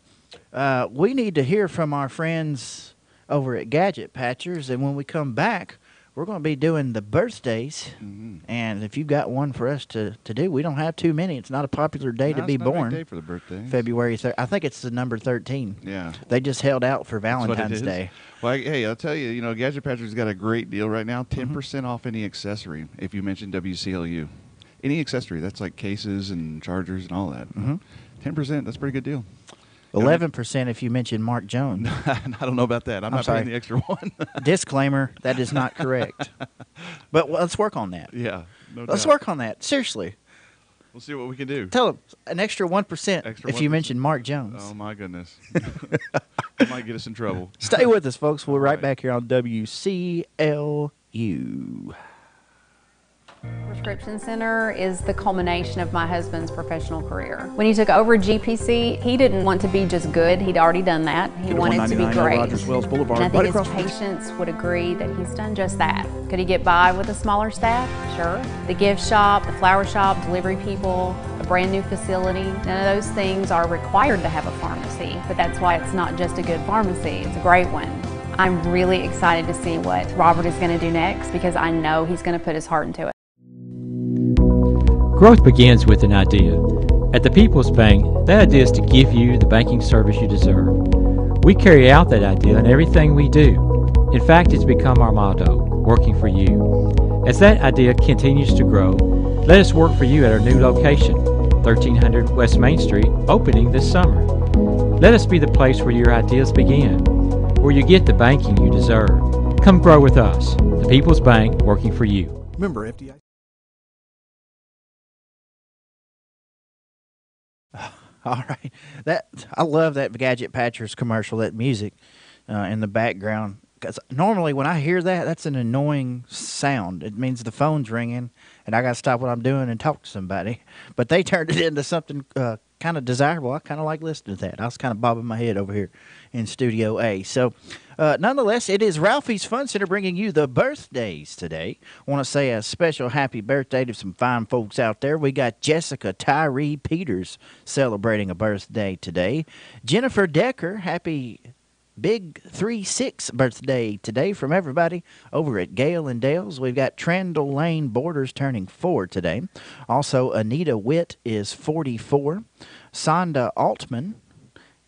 we need to hear from our friends over at Gadget Patchers, and when we come back, we're going to be doing the birthdays, and if you've got one for us to do, we don't have too many. It's not a popular day to be born. Day for the birthdays. February 3rd. I think it's the number 13. Yeah. They just held out for Valentine's Day. Well, hey, I'll tell you, Gadget Patchers got a great deal right now, 10% off any accessory if you mention WCLU. Any accessory, that's like cases and chargers and all that. 10%, that's a pretty good deal. 11% if you mention Mark Jones. I don't know about that. I'm not paying the extra one. Disclaimer, that is not correct. But let's work on that. Yeah, no Let's doubt. work on that. Seriously. We'll see what we can do. Tell them an extra 1% if you mention Mark Jones. Oh, my goodness. That might get us in trouble. Stay with us, folks. We're right back here on WCLU. Prescription Center is the culmination of my husband's professional career. When he took over GPC, he didn't want to be just good. He'd already done that. He wanted to be great. Rogers Wells Boulevard, and I think right his patients would agree that he's done just that. Could he get by with a smaller staff? Sure. The gift shop, the flower shop, delivery people, a brand new facility, none of those things are required to have a pharmacy, but that's why it's not just a good pharmacy, it's a great one. I'm really excited to see what Robert is going to do next because I know he's going to put his heart into it. Growth begins with an idea. At the People's Bank, that idea is to give you the banking service you deserve. We carry out that idea in everything we do. In fact, it's become our motto, working for you. As that idea continues to grow, let us work for you at our new location, 1300 West Main Street, opening this summer. Let us be the place where your ideas begin, where you get the banking you deserve. Come grow with us. The People's Bank, working for you. Remember, FDIC. All right, I love that Gadget Patchers commercial. That music in the background, because normally when I hear that, that's an annoying sound. It means the phone's ringing, and I got to stop what I'm doing and talk to somebody. But they turned it into something kind of desirable. I kind of like listening to that. I was kind of bobbing my head over here in Studio A. So, nonetheless, it is Ralphie's Fun Center bringing you the birthdays today. I want to say a special happy birthday to some fine folks out there. We got Jessica Tyree Peters celebrating a birthday today. Jennifer Decker, happy big 3-6 birthday today from everybody over at Gale and Dale's. We've got Trandle Lane Borders turning 4 today. Also, Anita Witt is 44. Sonda Altman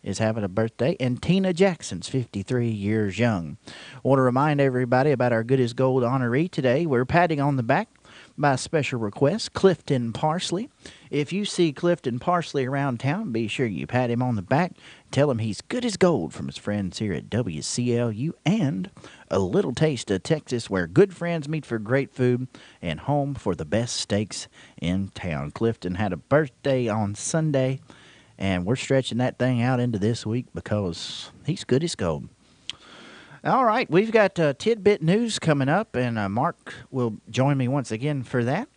is having a birthday, and Tina Jackson's 53 years young. I want to remind everybody about our Good as Gold honoree today. We're patting on the back by special request, Clifton Parsley. If you see Clifton Parsley around town, be sure you pat him on the back. Tell him he's good as gold from his friends here at WCLU and a little taste of Texas where good friends meet for great food and home for the best steaks in town. Clifton had a birthday on Sunday, and we're stretching that thing out into this week because he's good as gold. All right, we've got tidbit news coming up, and Mark will join me once again for that.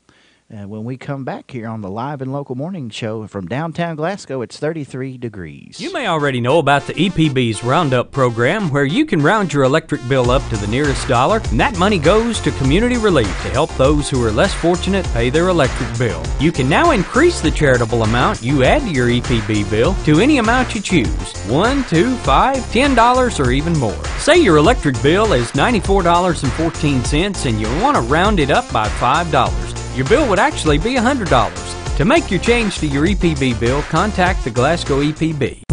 When we come back here on the Live and Local Morning Show from downtown Glasgow, it's 33 degrees. You may already know about the EPB's Roundup program, where you can round your electric bill up to the nearest dollar, and that money goes to community relief to help those who are less fortunate pay their electric bill. You can now increase the charitable amount you add to your EPB bill to any amount you choose, $1, $2, $5, $10, or even more. Say your electric bill is $94.14 and you want to round it up by $5. Your bill would actually be $100. To make your change to your EPB bill, contact the Glasgow EPB.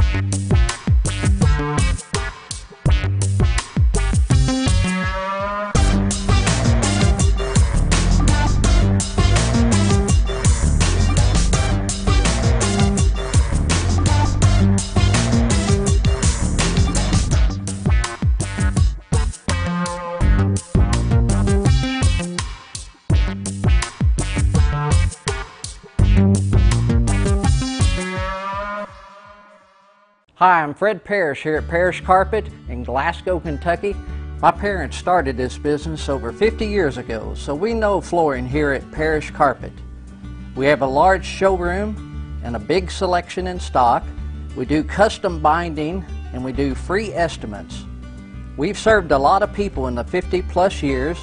Hi, I'm Fred Parrish here at Parrish Carpet in Glasgow, Kentucky. My parents started this business over 50 years ago, so we know flooring here at Parrish Carpet. We have a large showroom and a big selection in stock. We do custom binding and we do free estimates. We've served a lot of people in the 50+ years,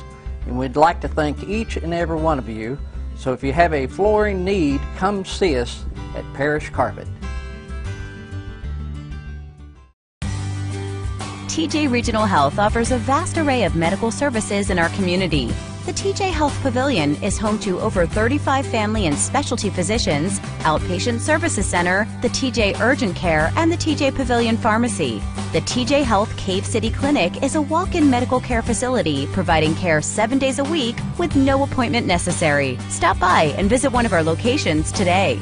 and we'd like to thank each and every one of you. So if you have a flooring need, come see us at Parrish Carpet. TJ Regional Health offers a vast array of medical services in our community. The TJ Health Pavilion is home to over 35 family and specialty physicians, outpatient services center, the TJ Urgent Care, and the TJ Pavilion Pharmacy. The TJ Health Cave City Clinic is a walk-in medical care facility providing care 7 days a week with no appointment necessary. Stop by and visit one of our locations today.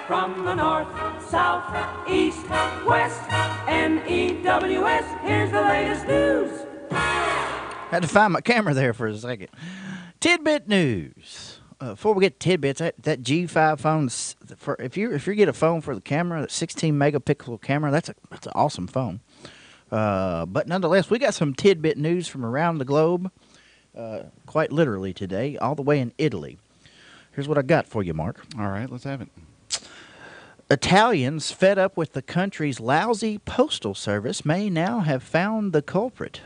From the north, south, east, west, NEWS, here's the latest news. Had to find my camera there for a second. Tidbit news. Before we get to tidbits, that G5 phone, if you get a phone for the camera, that 16 megapixel camera, that's an awesome phone. But nonetheless, we got some tidbit news from around the globe, quite literally today, all the way in Italy. Here's what I got for you, Mark. All right, let's have it. Italians fed up with the country's lousy postal service may now have found the culprit.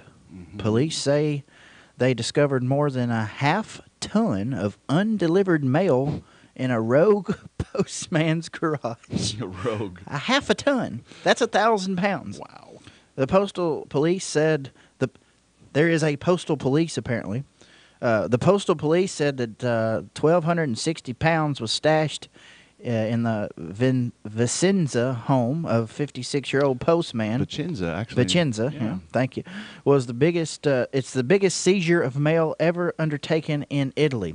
Police say they discovered more than a half-ton of undelivered mail in a rogue postman's garage. A rogue. A half a ton. That's 1,000 pounds. Wow. The postal police said there is a postal police apparently. The postal police said that 1,260 pounds was stashed in the Vicenza home of 56-year-old postman. Vicenza, actually. Vicenza, yeah, thank you. Was the biggest. It's the biggest seizure of mail ever undertaken in Italy.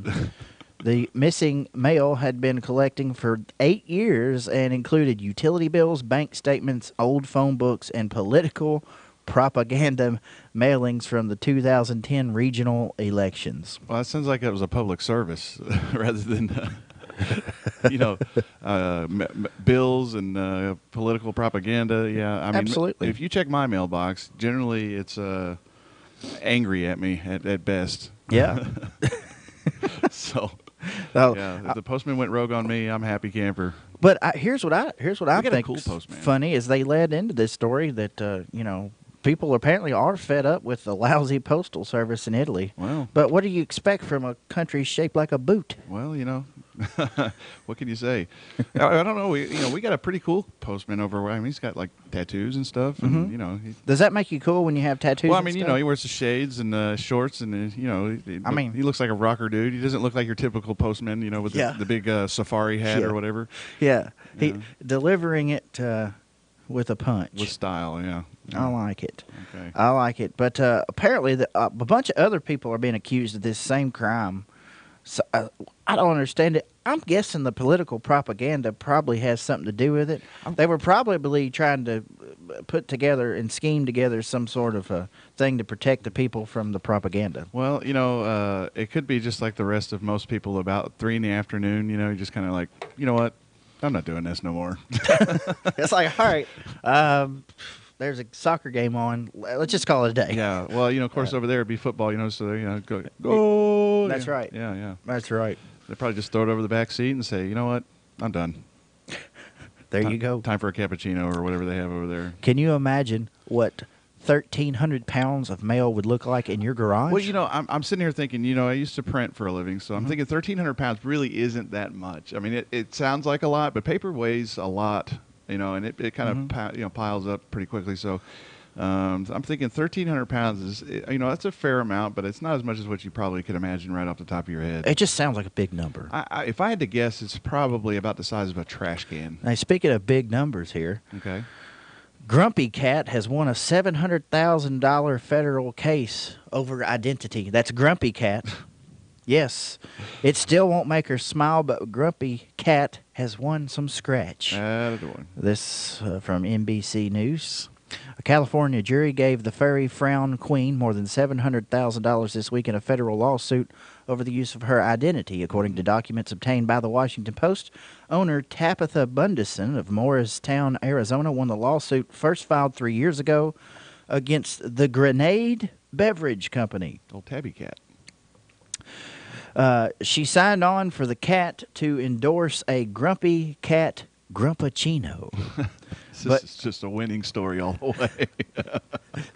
The missing mail had been collecting for 8 years and included utility bills, bank statements, old phone books, and political propaganda mailings from the 2010 regional elections. Well, that sounds like it was a public service rather than, bills and political propaganda. Yeah, I mean, absolutely. If you check my mailbox, generally it's angry at me at best. Yeah. So, yeah, if the postman went rogue on me, I'm a happy camper. But here's what I think cool postman. Funny is they led into this story that people apparently are fed up with the lousy postal service in Italy. Well, but what do you expect from a country shaped like a boot? Well, what can you say? I don't know. We got a pretty cool postman over where. I mean, he's got like tattoos and stuff. And, does that make you cool when you have tattoos? Well, I mean, he wears the shades and shorts, and he looks like a rocker dude. He doesn't look like your typical postman, with the big safari hat or whatever. Yeah, he delivering it with a punch, with style. Yeah. I like it. Okay. I like it. But apparently, a bunch of other people are being accused of this same crime. So, I don't understand it. I'm guessing the political propaganda probably has something to do with it. They were probably trying to put together and scheme together some sort of a thing to protect the people from the propaganda. Well, it could be just like the rest of most people about 3 in the afternoon. You just kind of like, you know what? I'm not doing this no more. It's like, all right, there's a soccer game on. Let's just call it a day. Yeah. Well, of course, over there it'd be football. So they go. That's right. Yeah. That's right. They probably just throw it over the back seat and say, you know what, I'm done. There you go. Time for a cappuccino or whatever they have over there. Can you imagine what 1,300 pounds of mail would look like in your garage? Well, I'm sitting here thinking, I used to print for a living, so I'm thinking 1,300 pounds really isn't that much. I mean, it sounds like a lot, but paper weighs a lot, and it kind of piles up pretty quickly. So I'm thinking 1,300 pounds is, that's a fair amount, but it's not as much as what you probably could imagine right off the top of your head. It just sounds like a big number. If I had to guess, it's probably about the size of a trash can. Now, speaking of big numbers here. Okay. Grumpy Cat has won a $700,000 federal case over identity. That's Grumpy Cat. Yes. It still won't make her smile, but Grumpy Cat has won some scratch. This from NBC News. A California jury gave the furry frown queen more than $700,000 this week in a federal lawsuit over the use of her identity, according to documents obtained by the Washington Post. Owner Tabitha Bundison of Morristown, Arizona, won the lawsuit first filed 3 years ago against the Grenade Beverage Company. Old Tabby Cat. She signed on for the cat to endorse a Grumpy Cat Grumpachino. This is just a winning story all the way.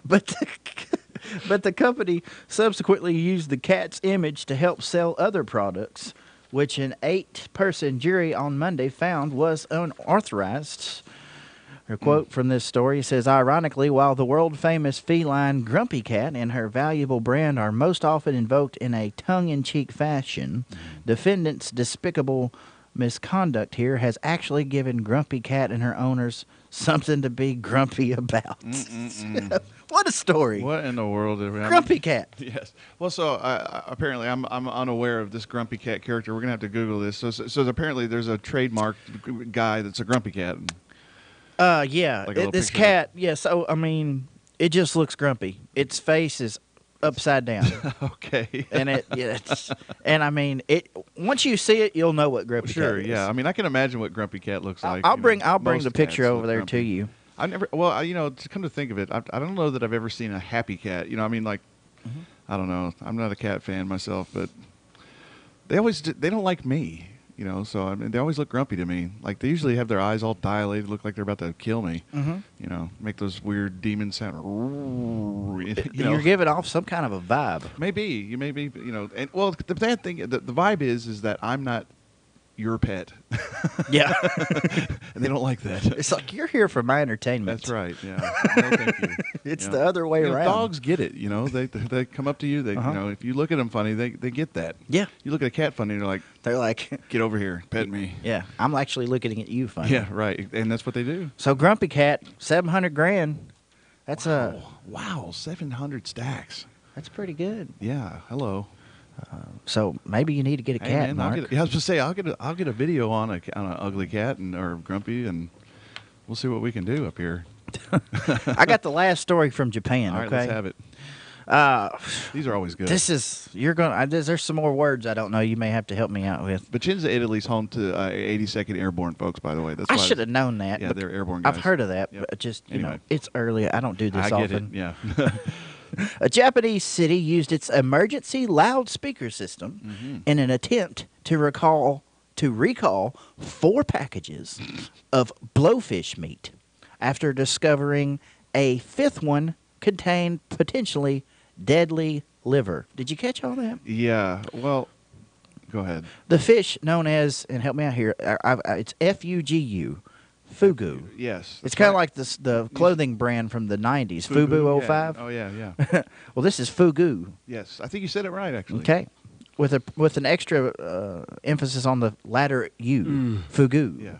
But the company subsequently used the cat's image to help sell other products, which an 8-person jury on Monday found was unauthorized. Her quote from this story says, ironically, while the world-famous feline Grumpy Cat and her valuable brand are most often invoked in a tongue-in-cheek fashion, defendants' despicable misconduct here has actually given Grumpy Cat and her owners something to be grumpy about. What a story. What in the world? Grumpy Cat. Yes. Well, so apparently I'm unaware of this Grumpy Cat character. We're going to have to Google this. So apparently there's a trademark guy that's a Grumpy Cat. Yeah. Like this cat, so, I mean, it just looks grumpy. Its face is upside down. Okay. And I mean, once you see it, you'll know what Grumpy Cat is. Yeah. I mean, I can imagine what Grumpy Cat looks like. I'll bring the picture over there to you. I never. Well, to come to think of it, I don't know that I've ever seen a happy cat. I mean, like, I don't know. I'm not a cat fan myself, but they don't like me. So I mean, they always look grumpy to me. Like they usually have their eyes all dilated, look like they're about to kill me. Make those weird demon sound. You're giving off some kind of a vibe. Maybe you may be. And well, the bad thing, the vibe is that I'm not your pet. Yeah. And they don't like that. It's like, you're here for my entertainment. That's right. Yeah. No, thank you. It's the other way around. Dogs get it. They come up to you. They if you look at them funny, they get that. Yeah. You look at a cat funny, they're like, get over here, pet me. Yeah. I'm actually looking at you funny. Yeah, right. And that's what they do. So Grumpy Cat, $700,000. That's wow, 700 stacks. That's pretty good. Yeah. Hello. So maybe you need to get a cat, man, Mark. I was just to say I'll get a video on an ugly cat or Grumpy, and we'll see what we can do up here. I got the last story from Japan. All right, okay, let's have it. These are always good. There's some more words I don't know. You may have to help me out with. Vicenza, Italy's home to 82nd Airborne, folks. By the way, I should have known that. Yeah, they're airborne guys. I've heard of that, Yep. but just Anyway. it's early. I don't do this I often. get it. Yeah. A Japanese city used its emergency loudspeaker system in an attempt to recall 4 packages of blowfish meat after discovering a 5th one contained potentially deadly liver. Did you catch all that? Yeah. Well, go ahead. The fish known as, and help me out here, it's Fugu. Fugu. Yes. It's kind of like the clothing brand from the 90s, Fubu 05. Yeah. Oh, yeah. Well, this is Fugu. Yes. I think you said it right, actually. Okay. With an extra emphasis on the latter U, Fugu. Yeah.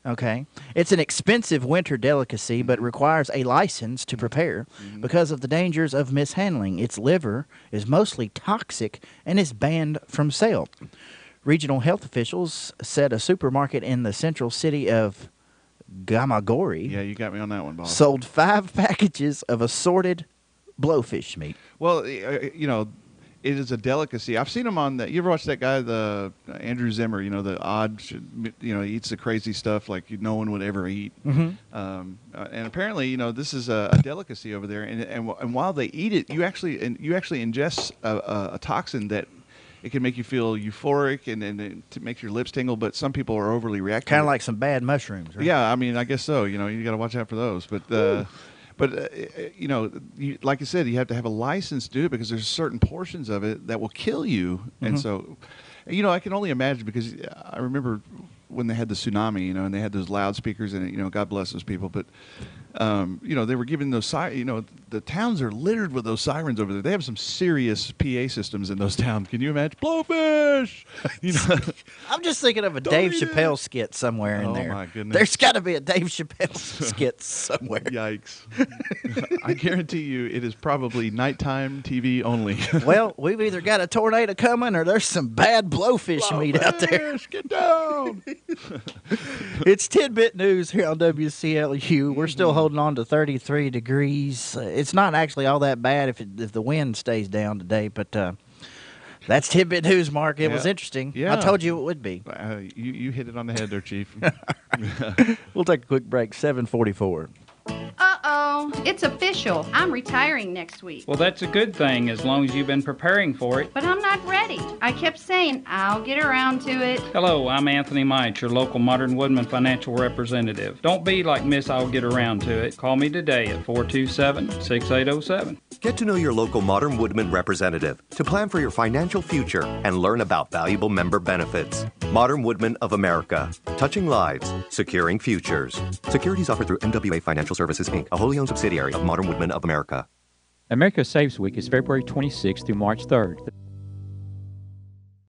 Okay. It's an expensive winter delicacy, but requires a license to prepare because of the dangers of mishandling. Its liver is mostly toxic and is banned from sale. Regional health officials said a supermarket in the central city of Gamagori. Yeah, you got me on that one, boss. Sold 5 packages of assorted blowfish meat. Well, it is a delicacy. I've seen him on that. You ever watch that guy, the Andrew Zimmer? You know, the odd, he eats the crazy stuff like no one would ever eat. Mhm. And apparently, this is a delicacy over there. And while they eat it, you actually ingest a toxin that it can make you feel euphoric and it makes your lips tingle. But some people are overly reactive. Kind of like some bad mushrooms, right? Yeah, I mean, I guess so. You got to watch out for those. But like you said, you have to have a license to do it because there's certain portions of it that will kill you. And so, I can only imagine because I remember when they had the tsunami, and they had those loudspeakers and, God bless those people. But, they were giving those, the towns are littered with those sirens over there. They have some serious PA systems in those towns. Can you imagine? Blowfish! I'm just thinking of a Dave Chappelle skit somewhere in there. Oh, my goodness. There's got to be a Dave Chappelle skit somewhere. Yikes. I guarantee you it is probably nighttime TV only. Well, we've either got a tornado coming or there's some bad blowfish meat out there. Get down! It's Tidbit News here on WCLU. We're still holding on to 33 degrees. It's not actually all that bad if the wind stays down today, but that's Tidbit News, Mark. It was interesting. Yeah. I told you it would be. You hit it on the head there, Chief. We'll take a quick break, 7:44. Uh-oh, it's official. I'm retiring next week. Well, that's a good thing as long as you've been preparing for it. But I'm not ready. I kept saying I'll get around to it. Hello, I'm Anthony Mite, your local Modern Woodman financial representative. Don't be like Miss I'll get around to it. Call me today at 427-6807. Get to know your local Modern Woodman representative to plan for your financial future and learn about valuable member benefits. Modern Woodman of America. Touching lives, securing futures. Securities offered through MWA Financial Services, Inc., a wholly owned subsidiary of Modern Woodman of America. America Saves Week is February 26th through March 3rd.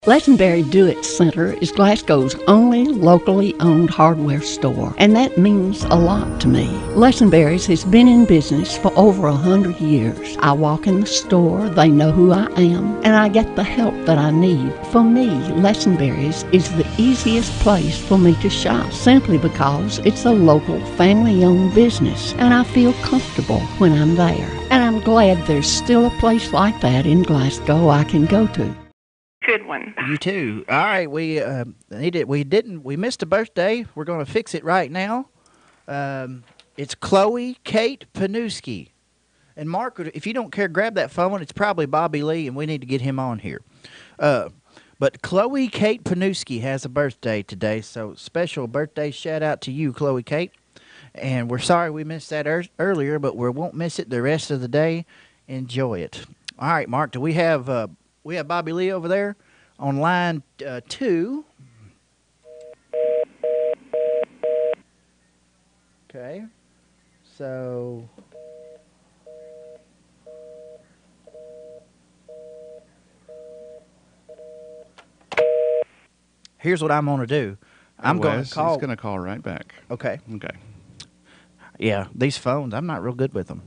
Lesenberry Do-It Center is Glasgow's only locally owned hardware store, and that means a lot to me. Lesenberry's has been in business for over 100 years. I walk in the store, they know who I am, and I get the help that I need. For me, Lesenberry's is the easiest place for me to shop, simply because it's a local family-owned business, and I feel comfortable when I'm there. And I'm glad there's still a place like that in Glasgow I can go to. Good one. You too. All right, we missed a birthday. We're going to fix it right now. It's Chloe Kate Panuski. And Mark, if you don't care, grab that phone. It's probably Bobby Lee, and we need to get him on here. But Chloe Kate Panuski has a birthday today, so special birthday shout out to you, Chloe Kate. And we're sorry we missed that earlier, but we won't miss it the rest of the day. Enjoy it. All right, Mark, do we have Bobby Lee over there on line 2. Okay. So here's what I'm going to do. I'm going to call. He's going to call right back. Okay. Okay. Yeah, these phones, I'm not real good with them.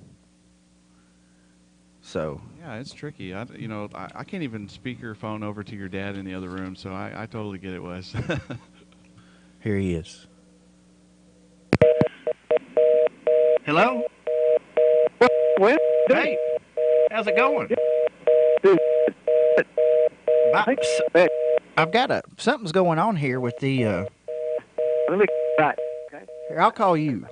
So. Yeah, it's tricky. I can't even speakerphone over to your dad in the other room, so I totally get it, Wes. Here he is. Hello? Well, hey, how's it going? I've got something's going on here with the. Let me. Right. Okay. Here, I'll call you.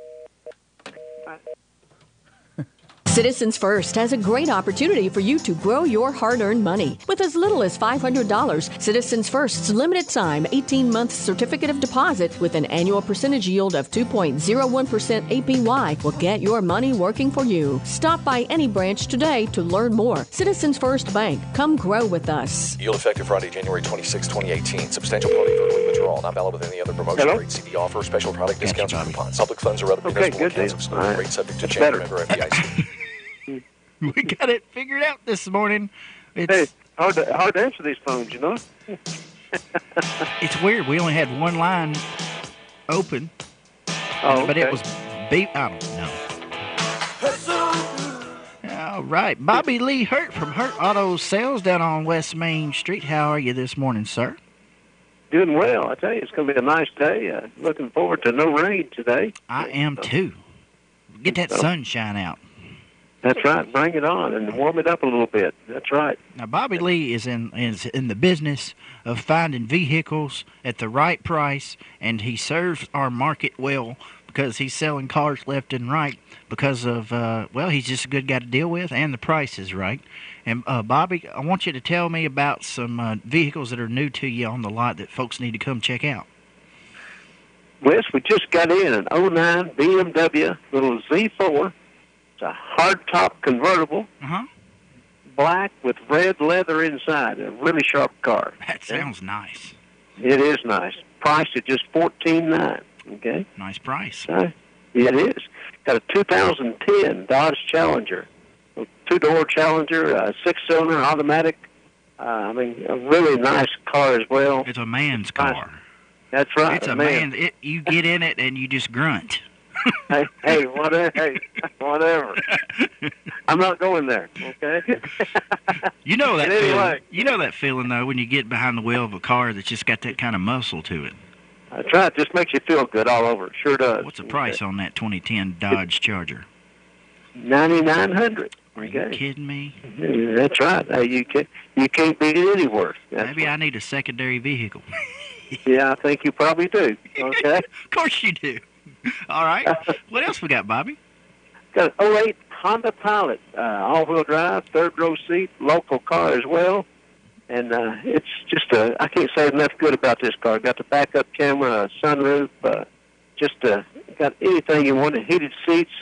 Citizens First has a great opportunity for you to grow your hard-earned money. With as little as $500, Citizens First's limited-time 18-month certificate of deposit with an annual percentage yield of 2.01% APY will get your money working for you. Stop by any branch today to learn more. Citizens First Bank. Come grow with us. Yield effective Friday, January 26, 2018. Substantial penalty for early withdrawal. Not valid with any other promotion, rate, CD offer, special product discounts, or coupons. Public funds or other municipal accounts excluded. Rate subject to change. Member FDIC. We got it figured out this morning. Hey, hard to answer these phones, you know? It's weird. We only had one line open, but it was beep. I don't know. All right. Bobby Lee Hurt from Hurt Auto Sales down on West Main Street. How are you this morning, sir? Doing well. I tell you, it's going to be a nice day. Looking forward to no rain today. I am too. Get that sunshine out. That's right. Bring it on and warm it up a little bit. That's right. Now, Bobby Lee is in the business of finding vehicles at the right price, and he serves our market well because he's selling cars left and right because of, he's just a good guy to deal with, and the price is right. And, Bobby, I want you to tell me about some vehicles that are new to you on the lot that folks need to come check out. Wes, we just got in an 09 BMW little Z4. It's a hardtop convertible, black with red leather inside. A really sharp car. That sounds nice. It is nice. Priced at just $14,900. Okay. Nice price. Yeah, it is. Got a 2010 Dodge Challenger, a two-door Challenger, a six-cylinder automatic. A really nice car as well. It's a man's car. That's right. It's a man. You get in it and you just grunt. Hey, whatever. I'm not going there. Okay. You know that anyway. feeling. You know that feeling though when you get behind the wheel of a car that's just got that kind of muscle to it. That's right. It just makes you feel good all over. It sure does. What's the price on that 2010 Dodge Charger? $9,900. Are you kidding me? That's right. You can't beat it anywhere. Maybe I need a secondary vehicle. Yeah, I think you probably do. Okay. Of course you do. All right. What else we got, Bobby? Got an 08 Honda Pilot, all-wheel drive, third-row seat, local car as well. And it's just I can't say enough good about this car. Got the backup camera, sunroof, got anything you want. Heated seats,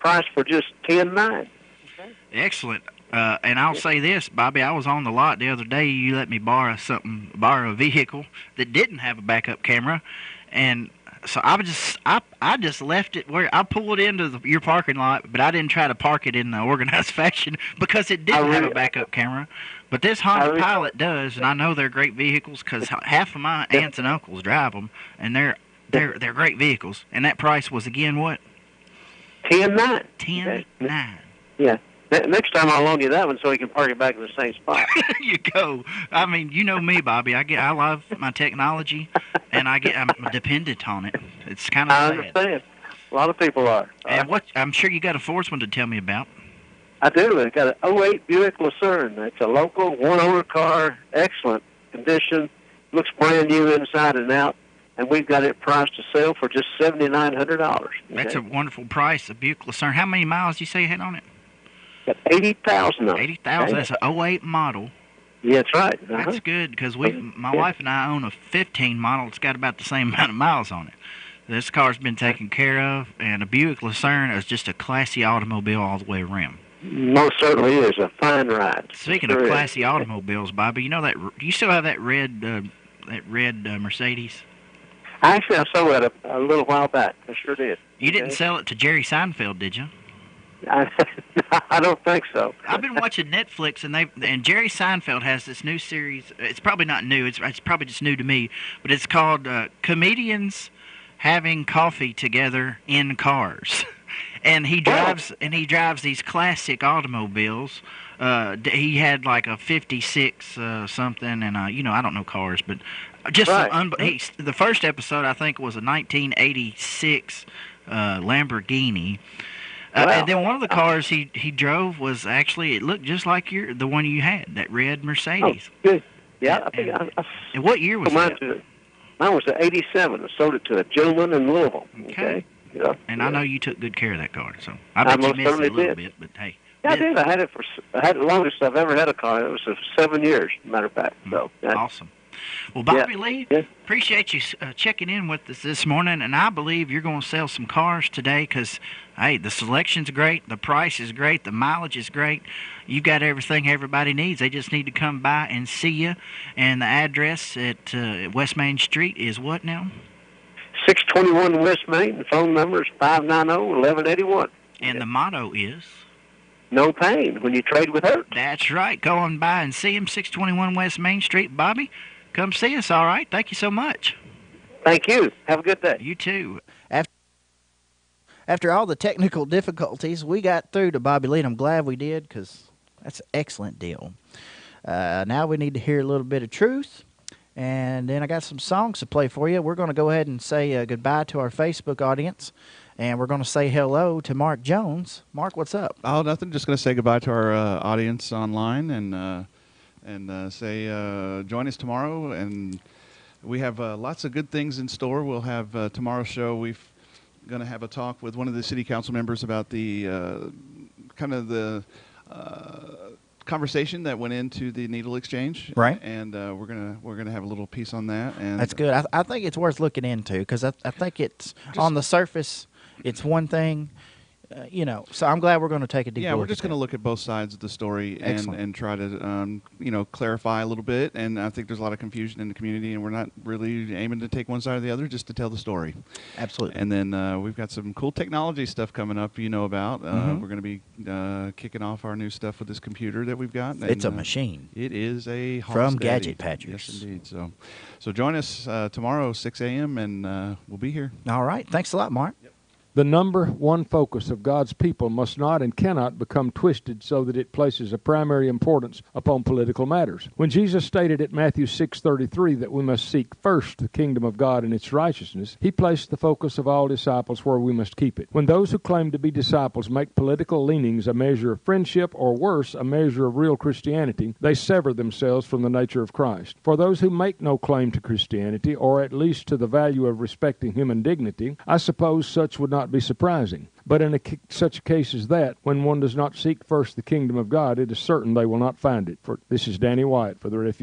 priced for just $10,900. Excellent. And I'll say this, Bobby, I was on the lot the other day. You let me borrow a vehicle that didn't have a backup camera, and so I just left it where I pulled into your parking lot, but I didn't try to park it in the organized fashion because it didn't have a backup camera. But this Honda Pilot does, and I know they're great vehicles because half of my aunts and uncles drive them, and they're great vehicles. And that price was again what? $10,900. $10,900. Yeah. Next time I'll loan you that one so you can park it back in the same spot. There you go. I mean, you know me, Bobby. I love my technology, and I'm dependent on it. It's kind of sad. I understand. A lot of people are. And I'm sure you got a fourth one to tell me about. I do. I got an 08 Buick Lucerne. It's a local one-owner car, excellent condition, looks brand new inside and out, and we've got it priced to sell for just $7,900. Okay? That's a wonderful price, a Buick Lucerne. How many miles do you say you had on it? Got 80,000 on it. 80,000. That's an 08 model. Yeah, that's right. That's good because my wife and I own a 15 model. It's got about the same amount of miles on it. This car's been taken care of, and a Buick Lucerne is just a classy automobile all the way around. Most certainly is a fine ride. Speaking of classy automobiles, Bobby, you know that do you still have that red Mercedes? Actually, I saw it a little while back. I sure did. You didn't sell it to Jerry Seinfeld, did you? I don't think so. I've been watching Netflix, and Jerry Seinfeld has this new series. It's probably not new. It's probably just new to me, but it's called Comedians Having Coffee Together in Cars. And he drives these classic automobiles. He had like a 56 something, and I don't know cars, but just the first episode I think was a 1986 Lamborghini. And then one of the cars he drove was actually, it looked just like the one you had, that red Mercedes. Oh, good. Yeah. And what year was that? Mine was an 87. I sold it to a gentleman in Louisville. Okay. Yeah. And I know you took good care of that car, so I bet you missed it a little bit, but hey. Yeah, I did. I had it the longest I've ever had a car. It was 7 years, matter of fact. So awesome. Well, Bobby Lee, appreciate you checking in with us this morning, and I believe you're going to sell some cars today because, hey, the selection's great, the price is great, the mileage is great. You've got everything everybody needs. They just need to come by and see you, and the address at West Main Street is what now? 621 West Main. The phone number is 590-1181. And the motto is? No pain when you trade with Hertz. That's right. Go on by and see him, 621 West Main Street. Bobby, come see us, all right? Thank you so much. Thank you. Have a good day. You too. After all the technical difficulties, we got through to Bobby Lee, and I'm glad we did because that's an excellent deal. Now we need to hear a little bit of truth, and then I got some songs to play for you. We're going to go ahead and say goodbye to our Facebook audience. And we're going to say hello to Mark Jones. Mark, what's up? Oh, nothing. Just going to say goodbye to our audience online and say join us tomorrow. And we have lots of good things in store. We'll have tomorrow's show. We're going to have a talk with one of the city council members about the kind of the conversation that went into the needle exchange, right? And we're gonna have a little piece on that. And that's good. I think it's worth looking into because I think it's on the surface, it's one thing, So I'm glad we're going to take a deep look. Yeah, we're just going to look at both sides of the story and try to clarify a little bit. And I think there's a lot of confusion in the community, and we're not really aiming to take one side or the other, just to tell the story. Absolutely. And then we've got some cool technology stuff coming up. About. We're going to be kicking off our new stuff with this computer that we've got. And, it's a machine. It is a from Gadget Patchers. Yes, indeed. So join us tomorrow, 6 a.m., and we'll be here. All right. Thanks a lot, Mark. Yep. The number one focus of God's people must not and cannot become twisted so that it places a primary importance upon political matters. When Jesus stated at Matthew 6:33 that we must seek first the kingdom of God and its righteousness, he placed the focus of all disciples where we must keep it. When those who claim to be disciples make political leanings a measure of friendship, or worse, a measure of real Christianity, they sever themselves from the nature of Christ. For those who make no claim to Christianity, or at least to the value of respecting human dignity, I suppose such would not be surprising. But in such a case as that, when one does not seek first the kingdom of God, it is certain they will not find it. This is Danny White for the Refuge.